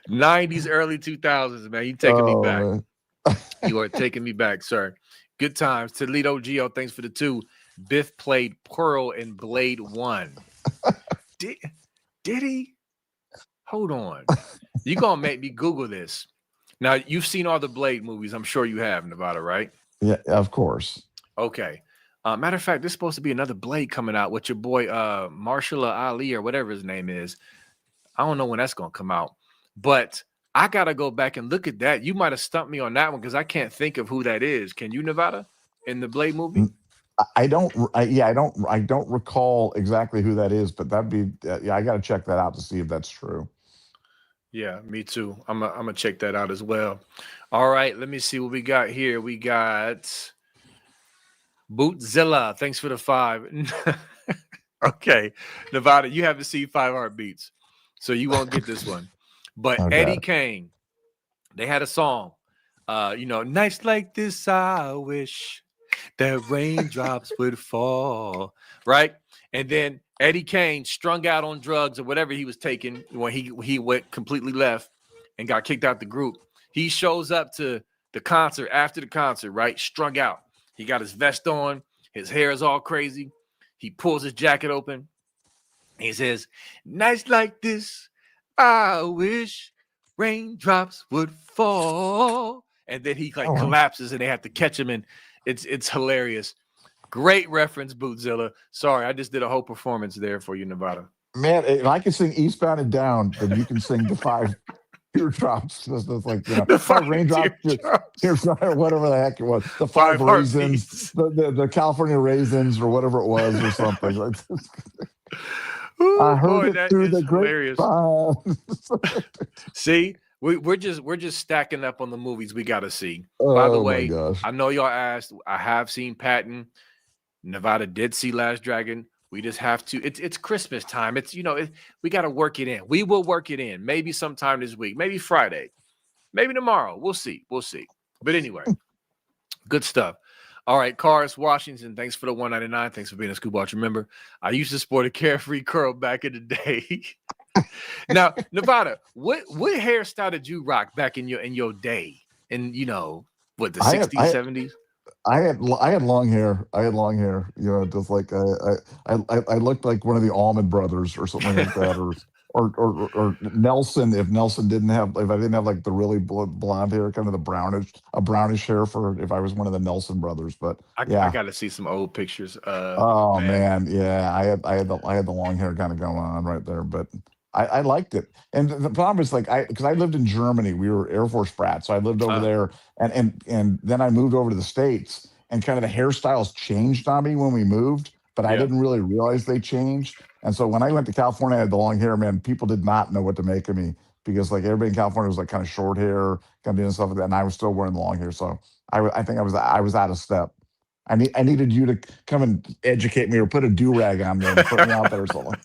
90s, early 2000s, man. You taking me back. You are taking me back, sir. Good times. Toledo Geo, thanks for the 2. Biff played Pearl in Blade 1. Did he? Hold on. You're gonna make me Google this. Now, you've seen all the Blade movies. I'm sure you have, Nevada, right? Yeah, of course. Okay. Matter of fact, there's supposed to be another Blade coming out with your boy Marshall Ali or whatever his name is. I don't know when that's going to come out. But I got to go back and look at that. You might have stumped me on that one because I can't think of who that is. Can you, Nevada, in the Blade movie? I don't recall exactly who that is, but that'd be I got to check that out to see if that's true. Yeah, me too. I'm gonna check that out as well. All right, let me see what we got here. We got Bootzilla. Thanks for the 5. Okay, Nevada, you haven't seen 5 Heartbeats, so you won't get this one. But Okay. Eddie Kane, they had a song. Nights like this, I wish that raindrops would fall. Right, and then Eddie Kane, strung out on drugs or whatever he was taking when he went completely left and got kicked out the group. He shows up to the concert after the concert, right? Strung out. He got his vest on. His hair is all crazy. He pulls his jacket open. He says, "Nights like this, I wish raindrops would fall." And then he like collapses, and they have to catch him, and it's hilarious. Great reference, Bootzilla. Sorry, I just did a whole performance there for you, Nevada. Man, if I can sing Eastbound and Down, then you can sing the 5 teardrops. That's like, The 5 raindrops. Here's whatever the heck it was. The 5 raisins, the California raisins, or whatever it was, or something. Ooh, I heard boy, it that through is the hilarious. grapevine. See, we're just stacking up on the movies we got to see. Oh, By the way, my gosh. I know y'all asked. I have seen Patton. Nevada did see Last Dragon. We just have to. It's Christmas time. It's we got to work it in. We will work it in. Maybe sometime this week. Maybe Friday. Maybe tomorrow. We'll see. We'll see. But anyway, good stuff. All right, Cars Washington. Thanks for the $1.99. Thanks for being a Scoop Watch. Remember, I used to sport a carefree curl back in the day. Now, Nevada, what hairstyle did you rock back in your day? And what, the 60s, 70s? I had long hair. Just like I looked like one of the Allman Brothers or something like that, or Nelson. If Nelson didn't have, if I didn't have like the really blonde hair, kind of a brownish hair for if I was one of the Nelson brothers. But I got to see some old pictures. Oh man, yeah, I had the long hair kind of going on right there, but I liked it. And the problem is like because I lived in Germany, we were Air Force brats, so I lived over there, and then I moved over to the States, and kind of the hairstyles changed on me when we moved, but I didn't really realize they changed. And so when I went to California, I had the long hair. Man, people did not know what to make of me because like everybody in California was like kind of short hair, kind of doing stuff like that, and I was still wearing the long hair. So I think I was out of step. I needed you to come and educate me or put a do-rag on me and put me out there or something.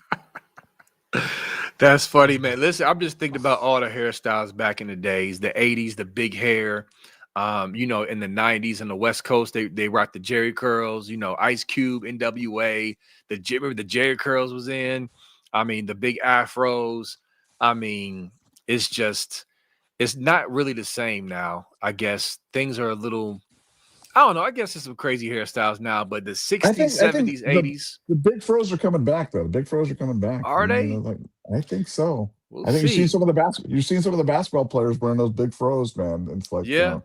That's funny, man. Listen, I'm just thinking about all the hairstyles back in the days, the 80s, the big hair. In the 90s on the West Coast, they rocked the Jerry curls, Ice Cube, NWA, remember the Jerry curls was in. I mean, the big afros. I mean, it's not really the same now. I guess things are a little, I don't know. I guess there's some crazy hairstyles now, but the 60s, 70s, 80s. The big fros are coming back, though. The big fros are coming back. Are they? I think so. We'll I think see. you've seen some of the basketball players wearing those big fros, man. It's like, yeah.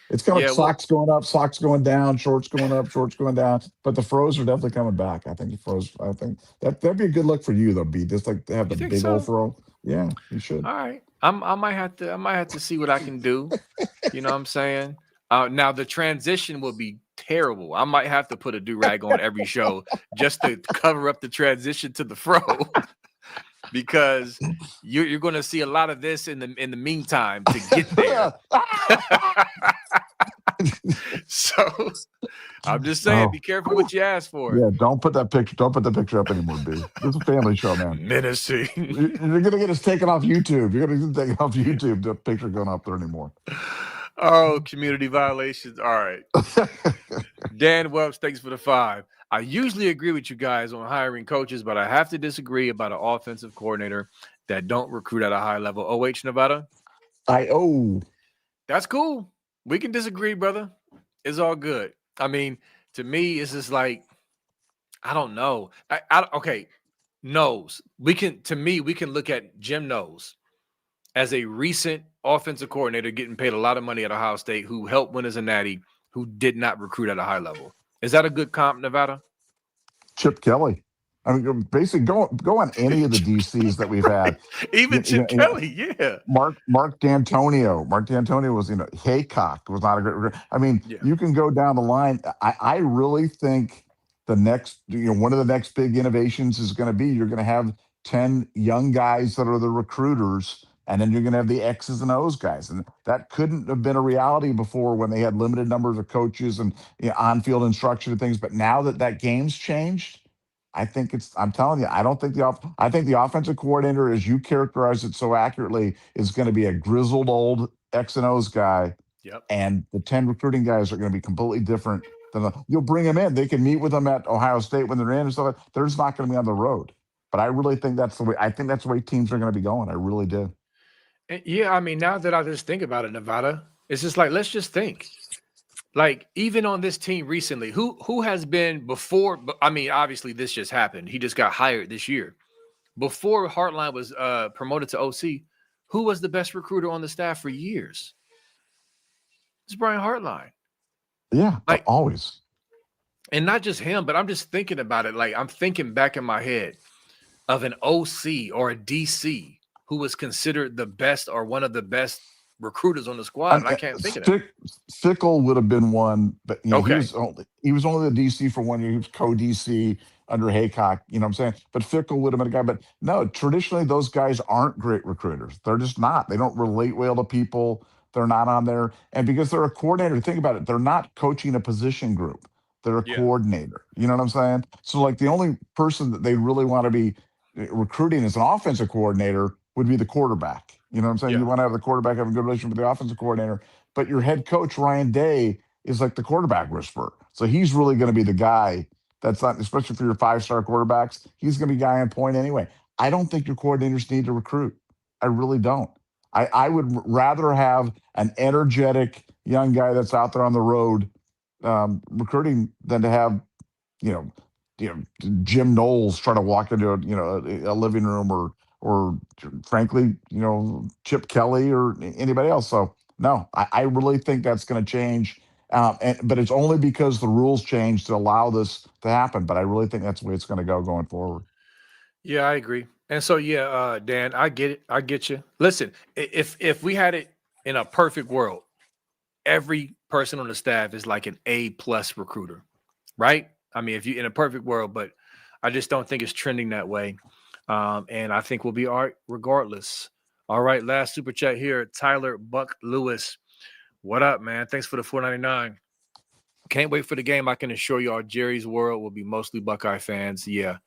It's kind of socks going up, socks going down, shorts going up, shorts going down. But the fros are definitely coming back. I think the fros. I think that'd be a good look for you, though. B, just like to have the big old fro. Yeah, you should. All right, I might have to see what I can do. You know what I'm saying? Now the transition will be terrible. I might have to put a do-rag on every show just to cover up the transition to the fro. Because you're going to see a lot of this in the meantime to get there. So I'm just saying, be careful what you ask for. Yeah, don't put that picture. Don't put the picture up anymore, B. This is a family show, man. Menacing. You're gonna get us taken off YouTube. You're gonna get taken off YouTube. The picture going up there anymore. Oh, community violations. All right. Dan Wells, thanks for the 5. I usually agree with you guys on hiring coaches, but I have to disagree about an offensive coordinator that don't recruit at a high level. OH Nevada? That's cool. We can disagree, brother. It's all good. I mean, to me, it's just like, I don't know. Okay, Knowles. We can look at Jim Knowles as a recent offensive coordinator getting paid a lot of money at Ohio State who helped win as a natty, who did not recruit at a high level. Is that a good comp, Nevada? Chip Kelly. I mean, basically, go on any of the DCs that we've had. Even Chip Kelly, yeah. Mark D'Antonio. Mark D'Antonio was, Haycock was not a great. I mean, you can go down the line. I really think the next, one of the next big innovations is going to be you're going to have 10 young guys that are the recruiters. And then you're going to have the X's and O's guys. And that couldn't have been a reality before when they had limited numbers of coaches and on-field instruction and things. But now that game's changed, I think I'm telling you, I think the offensive coordinator, as you characterize it so accurately, is going to be a grizzled old X and O's guy. Yep. And the 10 recruiting guys are going to be completely different you'll bring them in. They can meet with them at Ohio State when they're in and stuff. They're just not going to be on the road. But I really think that's the way teams are going to be going. I really do. Yeah, I mean, now that I just think about it, Nevada, it's just like, let's just think. Like even on this team recently, who has been before? I mean, obviously this just happened. He just got hired this year. Before Hartline was promoted to OC, who was the best recruiter on the staff for years? It's Brian Hartline. Yeah, Like, always. and not just him, but I'm just thinking about it. Like, I'm thinking back in my head of an OC or a DC who was considered the best or one of the best recruiters on the squad, and I can't think of that. Fickle would have been one, but Okay. he was only the DC for 1 year. He was co-DC under Haycock. You know what I'm saying? But Fickle would have been a guy. But no, traditionally those guys aren't great recruiters. They're just not. They don't relate well to people. They're not on there, and because they're a coordinator, think about it. They're not coaching a position group. They're a Yeah. coordinator. You know what I'm saying? So like the only person that they really want to be recruiting as an offensive coordinator would be the quarterback. You know what I'm saying? Yeah. You want to have the quarterback have a good relationship with the offensive coordinator, but your head coach, Ryan Day, is like the quarterback whisperer. So he's really going to be the guy that's not, especially for your 5-star quarterbacks, he's going to be guy on point anyway. I don't think your coordinators need to recruit. I really don't. I would rather have an energetic young guy that's out there on the road recruiting than to have you know, Jim Knowles trying to walk into a living room or frankly, Chip Kelly or anybody else. So no, I really think that's going to change. But it's only because the rules changed to allow this to happen. But I really think that's the way it's going to go going forward. Yeah, I agree. And so yeah, Dan, I get it. I get you. Listen, if we had it in a perfect world, every person on the staff is like an A+ recruiter, right? I mean, if you in a perfect world, but I just don't think it's trending that way. And I think we'll be all right regardless. All right, last super chat here, Tyler Buck Lewis. What up, man? Thanks for the 4.99. Can't wait for the game. I can assure y'all, Jerry's world will be mostly Buckeye fans. Yeah,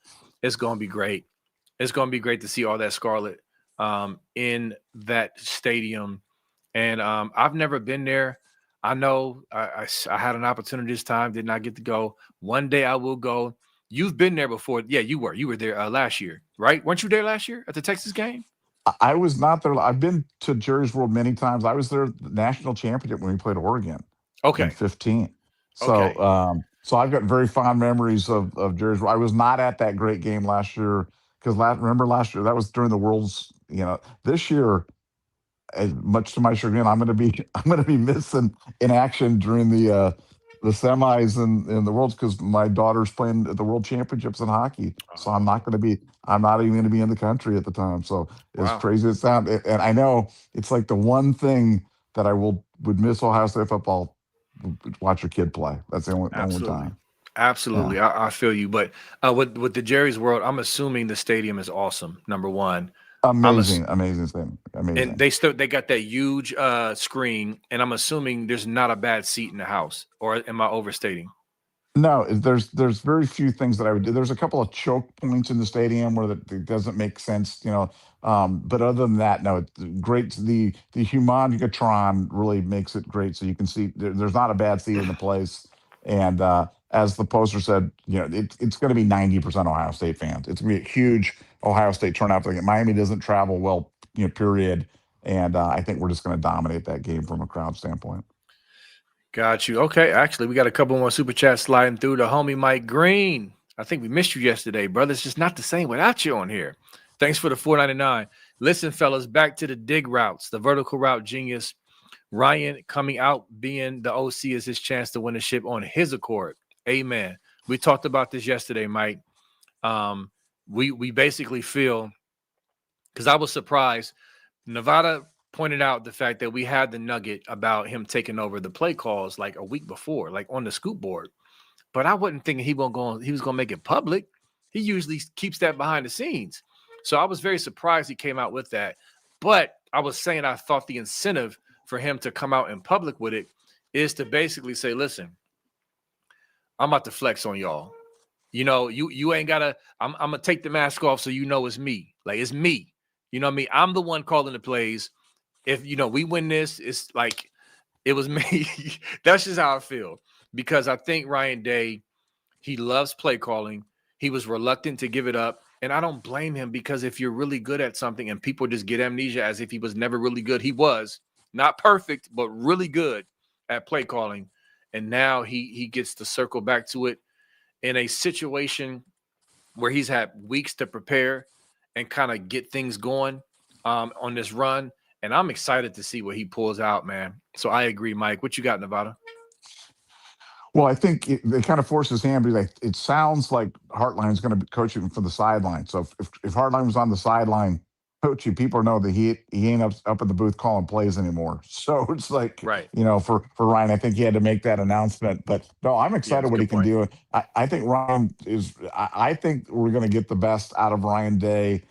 it's gonna be great. It's gonna be great to see all that scarlet in that stadium. And I've never been there. I know I had an opportunity this time, did not get to go. One day I will go. You've been there before. Yeah, you were. You were there last year, right? Weren't you there last year at the Texas game? I was not there. I've been to Jerry's World many times. I was there the national championship when we played Oregon in Okay. 15. So Okay. so I've got very fond memories of Jerry's World. I was not at that great game last year because remember last year that was during the World's. This year, much to my chagrin, I'm going to be missing in action during the semis and the worlds because my daughter's playing at the World Championships in hockey. So Oh, I'm not even going to be in the country at the time. So as wow. crazy as it sounds, and I know it's like the one thing that would miss Ohio State football. Watch your kid play. That's the only Absolutely. time. Yeah, Absolutely. I feel you. But with the Jerry's World, I'm assuming the stadium is awesome. Number one. I'm a, amazing, amazing thing, and amazing. they got that huge screen, and I'm assuming there's not a bad seat in the house, or am I overstating? No, there's very few things that I would do. There's a couple of choke points in the stadium where it doesn't make sense. But other than that, no, it's great. The Humongatron really makes it great, so you can see there's not a bad seat in the place. And as the poster said, it's going to be 90% Ohio State fans. It's going to be a huge Ohio State turnout. Miami doesn't travel well, period. And I think we're just going to dominate that game from a crowd standpoint. Got you. Okay, actually, we got a couple more super chats sliding through. The homie Mike Green. I think we missed you yesterday, brother. It's just not the same without you on here. Thanks for the 4.99. Listen, fellas, back to the dig routes, the vertical route genius. Ryan coming out being the OC is his chance to win a ship on his accord. Amen. We talked about this yesterday, Mike. We basically feel because I was surprised. Nevada pointed out the fact that we had the nugget about him taking over the play calls like a week before, like on the scoop board. But I wasn't thinking he was gonna make it public. He usually keeps that behind the scenes. So I was very surprised he came out with that. But I was saying I thought the incentive for him to come out in public with it is to basically say, listen, I'm about to flex on y'all. You ain't gotta. I'm gonna take the mask off so you know it's me. Like it's me. You know what I mean? I'm the one calling the plays. If we win this, it's like it was me. That's just how I feel. Because I think Ryan Day, he loves play calling. He was reluctant to give it up. And I don't blame him because if you're really good at something and people just get amnesia as if he was never really good, he was not perfect, but really good at play calling. and now he gets to circle back to it in a situation where he's had weeks to prepare and kind of get things going on this run. And I'm excited to see what he pulls out, man. So I agree, Mike. What you got, Nevada? Well, I think they kind of forced his hand, because it sounds like Hartline's going to be coaching from the sideline. So if Hartline was on the sideline coaching, people know that he ain't up in the booth calling plays anymore. So it's like, Right. for Ryan, I think he had to make that announcement. But no, I'm Yeah, excited that's a what he good can point. do. I think Ryan is. I think we're going to get the best out of Ryan Day.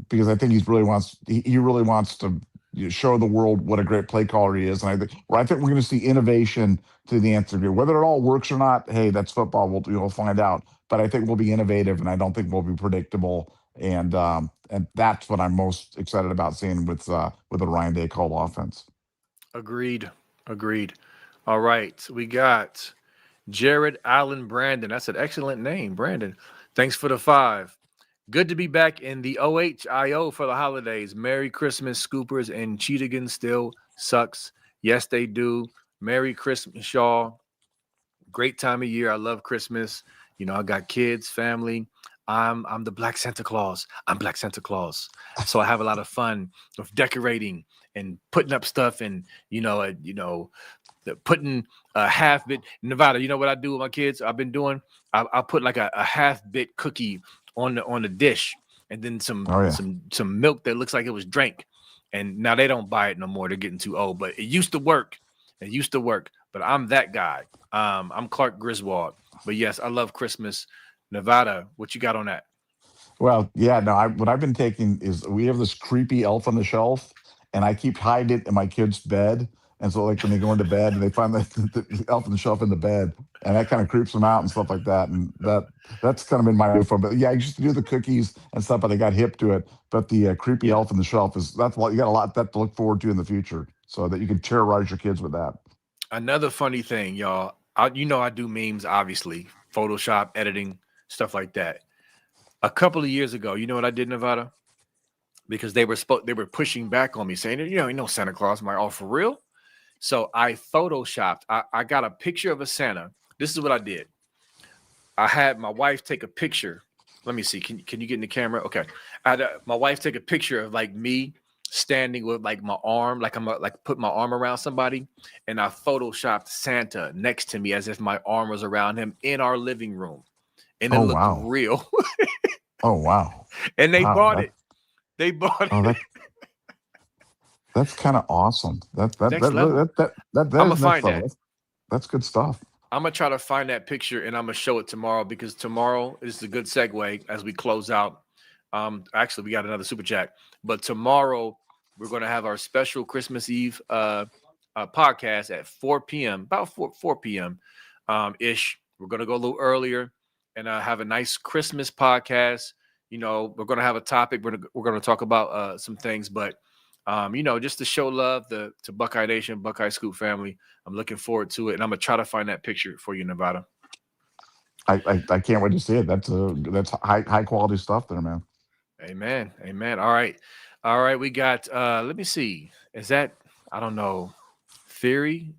Because I think he really wants to show the world what a great play caller he is, and I think we're going to see innovation to the nth degree. Whether it all works or not, hey, that's football. We'll find out. But I think we'll be innovative, and I don't think we'll be predictable. And that's what I'm most excited about seeing with a Ryan Day called offense. Agreed. Agreed. All right. We got Jared Allen Brandon. That's an excellent name, Brandon. Thanks for the 5. Good to be back in the OHIO for the holidays. Merry Christmas, Scoopers, and Cheetahgan still sucks. Yes, they do. Merry Christmas, y'all. Great time of year. I love Christmas. I got kids, family. I'm the Black Santa Claus. I'm Black Santa Claus. So I have a lot of fun with decorating and putting up stuff, and putting a half bit. Nevada, you know what I do with my kids? I've been doing. I'll put like a half bit cookie on the dish, and then some Oh yeah. some milk that looks like it was drank. And now they don't buy it no more. They're getting too old, but it used to work. It used to work. But I'm that guy. I'm Clark Griswold. But yes, I love Christmas. Nevada, what you got on that? Well, yeah, no. What I've been taking is, we have this creepy elf on the shelf, and I keep hiding it in my kid's bed. And so, like, when they go into bed, and they find the elf on the shelf in the bed, and that kind of creeps them out and stuff like that. And that's kind of been my new fun. But yeah, I used to do the cookies and stuff, but they got hip to it. But the creepy Yeah. elf on the shelf that's what you got a lot that to look forward to in the future, so that you can terrorize your kids with that. Another funny thing, y'all. I do memes, obviously, Photoshop, editing, stuff like that. A couple of years ago, you know what I did, Nevada? Because they were pushing back on me, saying, Santa Claus. I'm like, oh, for real? So I photoshopped. I got a picture of a Santa. This is what I did. I had my wife take a picture. Let me see. Can you get in the camera? Okay. I had my wife take a picture of like me standing with like my arm, like I'm like put my arm around somebody, and I photoshopped Santa next to me as if my arm was around him in our living room, and it Oh looked wow. real. Oh wow. And they Wow. bought it. They bought Oh, it. that's kind of awesome. Next level. That I'm gonna is next find level. that. That's good stuff. I'm gonna try to find that picture, and I'm gonna show it tomorrow, because tomorrow is a good segue as we close out. Actually, we got another super chat, but tomorrow we're gonna have our special Christmas Eve podcast at 4 p.m. About 4 p.m. Ish. We're gonna go a little earlier and have a nice Christmas podcast. We're gonna have a topic. We're gonna talk about some things, but just to show love to Buckeye Nation, Buckeye Scoop family. I'm looking forward to it, and I'm gonna try to find that picture for you, Nevada. I can't wait to see it. That's high quality stuff there, man. Amen. Amen. All right. All right. We got let me see. Is that, I don't know, theory?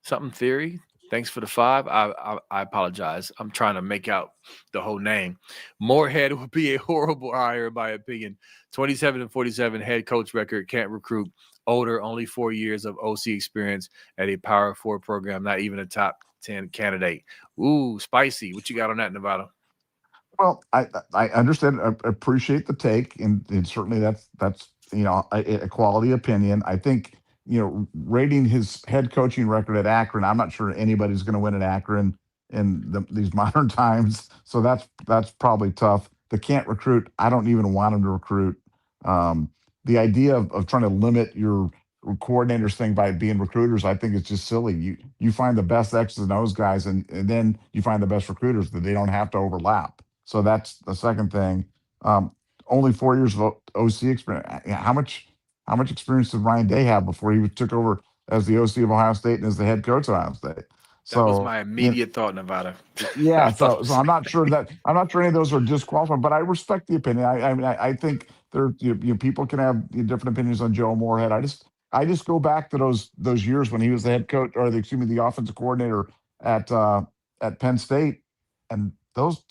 Something theory? Thanks for the 5. I apologize. I'm trying to make out the whole name. Moorhead would be a horrible hire, in my opinion. 27-47 head coach record, can't recruit. Older, only 4 years of OC experience at a Power 4 program, not even a top 10 candidate. Ooh, spicy. What you got on that, Nevada? Well, I understand, appreciate the take, and certainly that's a quality opinion. I think, rating his head coaching record at Akron, I'm not sure anybody's going to win at Akron in these modern times. So that's probably tough. The can't recruit. I don't even want him to recruit. The idea of trying to limit your coordinators thing by being recruiters, I think it's just silly. You find the best X's and O's guys, and then you find the best recruiters, that they don't have to overlap. So that's the second thing. Only 4 years of OC experience. How much experience did Ryan Day have before he took over as the OC of Ohio State and as the head coach of Ohio State? That was So my immediate thought, Nevada. I yeah, thought so the so I'm same not sure thing. that I'm not sure any of those are disqualified, but I respect the opinion. I mean, I think there, people can have different opinions on Joe Moorhead. I just go back to those years when he was the head coach, or the offensive coordinator at Penn State, and those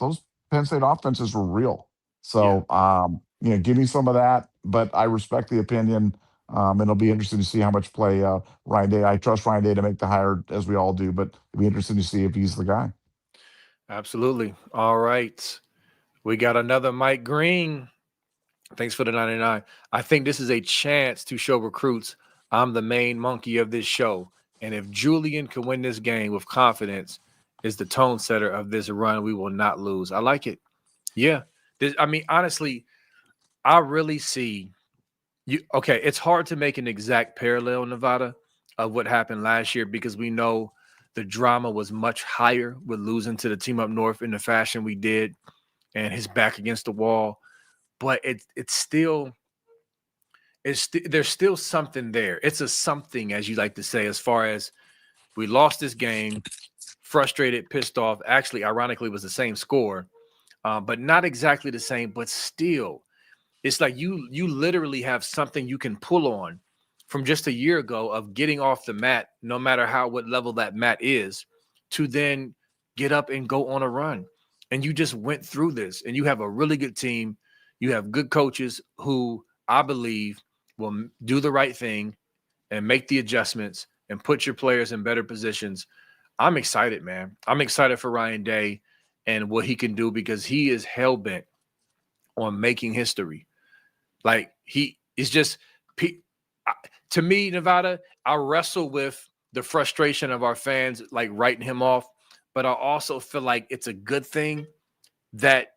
Penn State offenses were real. Yeah. So give me some of that, but I respect the opinion. And it'll be interesting to see how much play Ryan Day. I trust Ryan Day to make the hire, as we all do, but it'll be interesting to see if he's the guy. Absolutely. All right. We got another Mike Green. Thanks for the 99. I think this is a chance to show recruits I'm the main monkey of this show. And if Julian can win this game with confidence, is the tone setter of this run, we will not lose. I like it. Yeah. Honestly, I really see you. Okay, it's hard to make an exact parallel, Nevada, of what happened last year because we know the drama was much higher with losing to the team up north in the fashion we did and his back against the wall. But there's still something there. It's a something, as you like to say, as far as we lost this game, frustrated, pissed off. Actually, ironically, it was the same score, but not exactly the same. But still, it's like you literally have something you can pull on from just a year ago of getting off the mat, no matter what level that mat is, to then get up and go on a run. And you just went through this, and you have a really good team. You have good coaches who I believe will do the right thing and make the adjustments and put your players in better positions. I'm excited, man. I'm excited for Ryan Day and what he can do because he is hell bent on making history. Like he is just to me, Nevada. I wrestle with the frustration of our fans like writing him off, but I also feel like it's a good thing that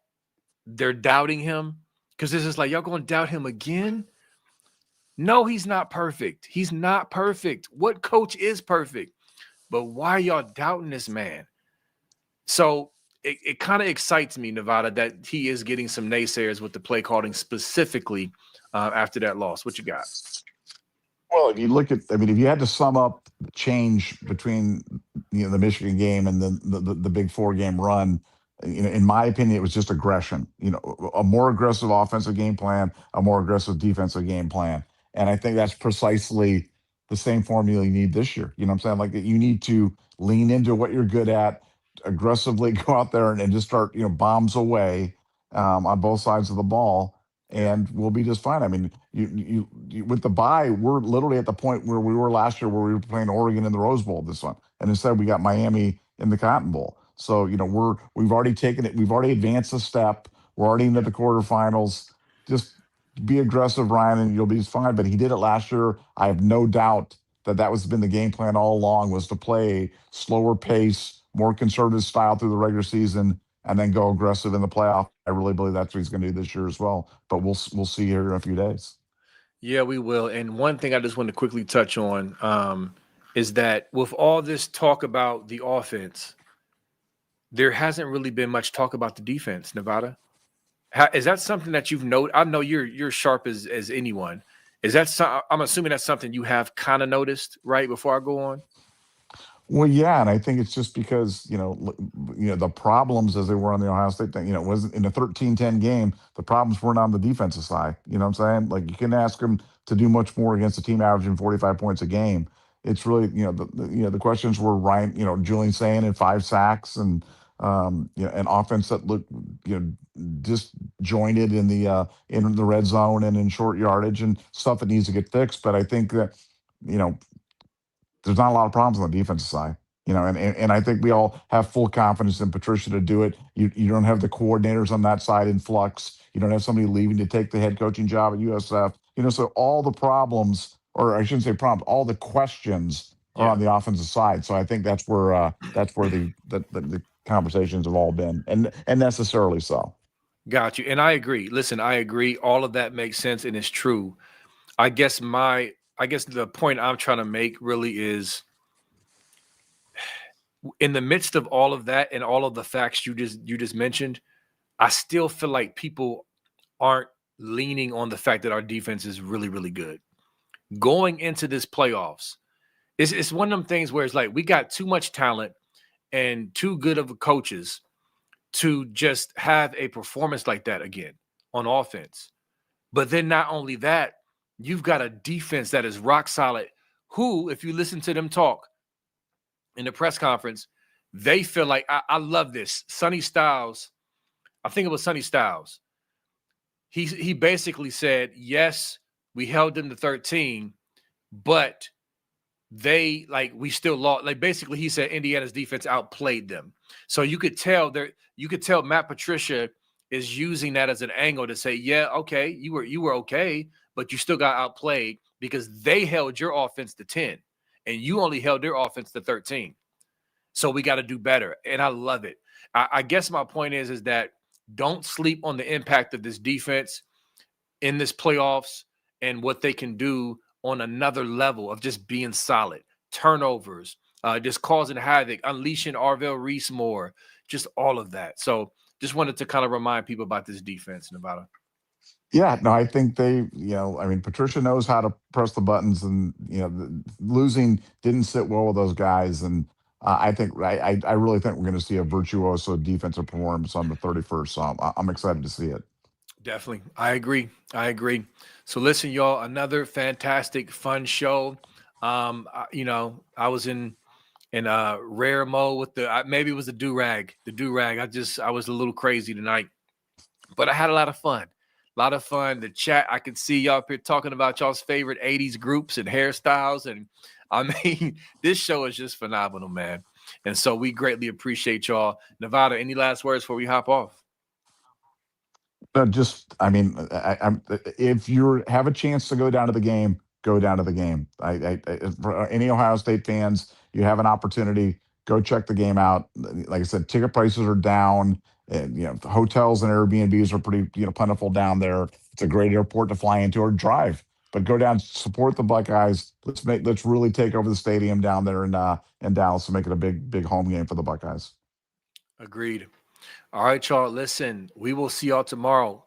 they're doubting him because this is like y'all going to doubt him again. No, he's not perfect. He's not perfect. What coach is perfect? But why are y'all doubting this man? So it kind of excites me, Nevada, that he is getting some naysayers with the play calling specifically after that loss. What you got? Well, if you look at, if you had to sum up change between the Michigan game and the Big Four game run, in my opinion, it was just aggression. A more aggressive offensive game plan, a more aggressive defensive game plan, and I think that's precisely the same formula you need this year. You know what I'm saying? Like you need to lean into what you're good at, aggressively go out there and just start bombs away on both sides of the ball, Yeah. and we'll be just fine. I mean, you with the bye, we're literally at the point where we were last year, where we were playing Oregon in the Rose Bowl this one, and instead we got Miami in the Cotton Bowl. So we've already taken it, we've already advanced a step. We're already into the quarterfinals. Just be aggressive, Ryan, and you'll be fine. But he did it last year. I have no doubt that was been the game plan all along, was to play slower pace, more conservative style through the regular season, and then go aggressive in the playoff. I really believe that's what he's going to do this year as well. But we'll see here in a few days. Yeah, we will. And one thing I just want to quickly touch on is that with all this talk about the offense, there hasn't really been much talk about the defense, Nevada. Is that something that you've noted? I know you're sharp as anyone. Is that I'm assuming that's something you have kind of noticed, right? Before I go on. Well, yeah, and I think it's just because the problems as they were on the Ohio State thing. It wasn't in a 13-10 game. The problems weren't on the defensive side. You know what I'm saying? Like you can ask them to do much more against a team averaging 45 points a game. It's really the questions were Ryan, Julian saying and 5 sacks and an offense that looked disjointed in the red zone and in short yardage and stuff that needs to get fixed. But I think that you know there's not a lot of problems on the defensive side. And I think we all have full confidence in Patricia to do it. You don't have the coordinators on that side in flux. You don't have somebody leaving to take the head coaching job at USF. So all the problems, or I shouldn't say problems, all the questions are Yeah. on the offensive side. So I think that's where the conversations have all been, and necessarily so. Got you. And I agree. Listen, I agree. All of that makes sense and it's true. I guess the point I'm trying to make really is in the midst of all of that and all of the facts you just mentioned, I still feel like people aren't leaning on the fact that our defense is really, really good. Going into this playoffs, it's one of them things where it's like we got too much talent and too good of coaches to just have a performance like that again on offense. But then not only that, you've got a defense that is rock solid, who, if you listen to them talk in the press conference, they feel like, I love this. Sonny Styles, I think it was Sonny Styles. He basically said, yes, we held them to 13, but we still lost. Like, basically, he said Indiana's defense outplayed them. So you could tell Matt Patricia is using that as an angle to say, yeah, okay, you were okay, but you still got outplayed because they held your offense to 10 and you only held their offense to 13. So we got to do better. And I love it. I guess my point is that don't sleep on the impact of this defense in this playoffs and what they can do on another level of just being solid. Turnovers, just causing havoc, unleashing Arvell Reese more, just all of that. So just wanted to kind of remind people about this defense, Nevada. Yeah, no, I think Patricia knows how to press the buttons, and losing didn't sit well with those guys, and I really think we're going to see a virtuoso defensive performance on the 31st. So I'm excited to see it. Definitely, I agree. So listen, y'all, another fantastic, fun show. I was in rare mode with maybe it was the do-rag. I was a little crazy tonight, but I had a lot of fun. The chat, I could see y'all up here talking about y'all's favorite 80s groups and hairstyles. And I mean, this show is just phenomenal, man. And so we greatly appreciate y'all. Nevada, any last words before we hop off? If you have a chance to go down to the game, go down to the game. For any Ohio State fans, you have an opportunity, go check the game out. Like I said, ticket prices are down, and hotels and Airbnbs are pretty plentiful down there. It's a great airport to fly into or drive. But go down, support the Buckeyes. Let's really take over the stadium down there in Dallas and make it a big home game for the Buckeyes. Agreed. All right, y'all. Listen, we will see y'all tomorrow.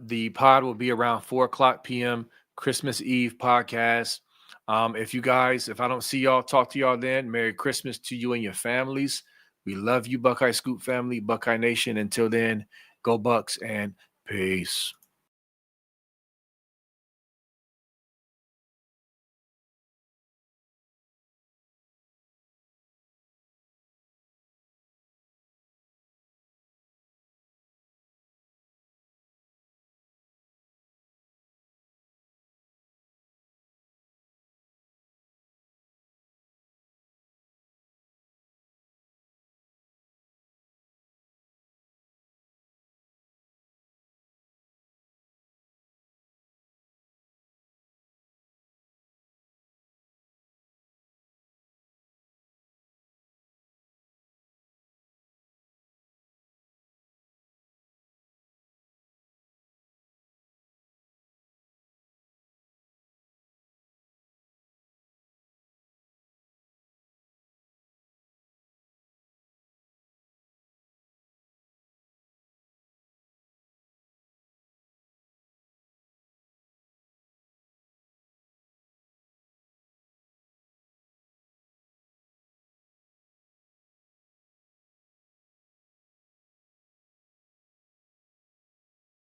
The pod will be around 4:00 p.m. Christmas Eve podcast. If I don't see y'all, talk to y'all then. Merry Christmas to you and your families. We love you, Buckeye Scoop family, Buckeye Nation. Until then, go Bucks and peace.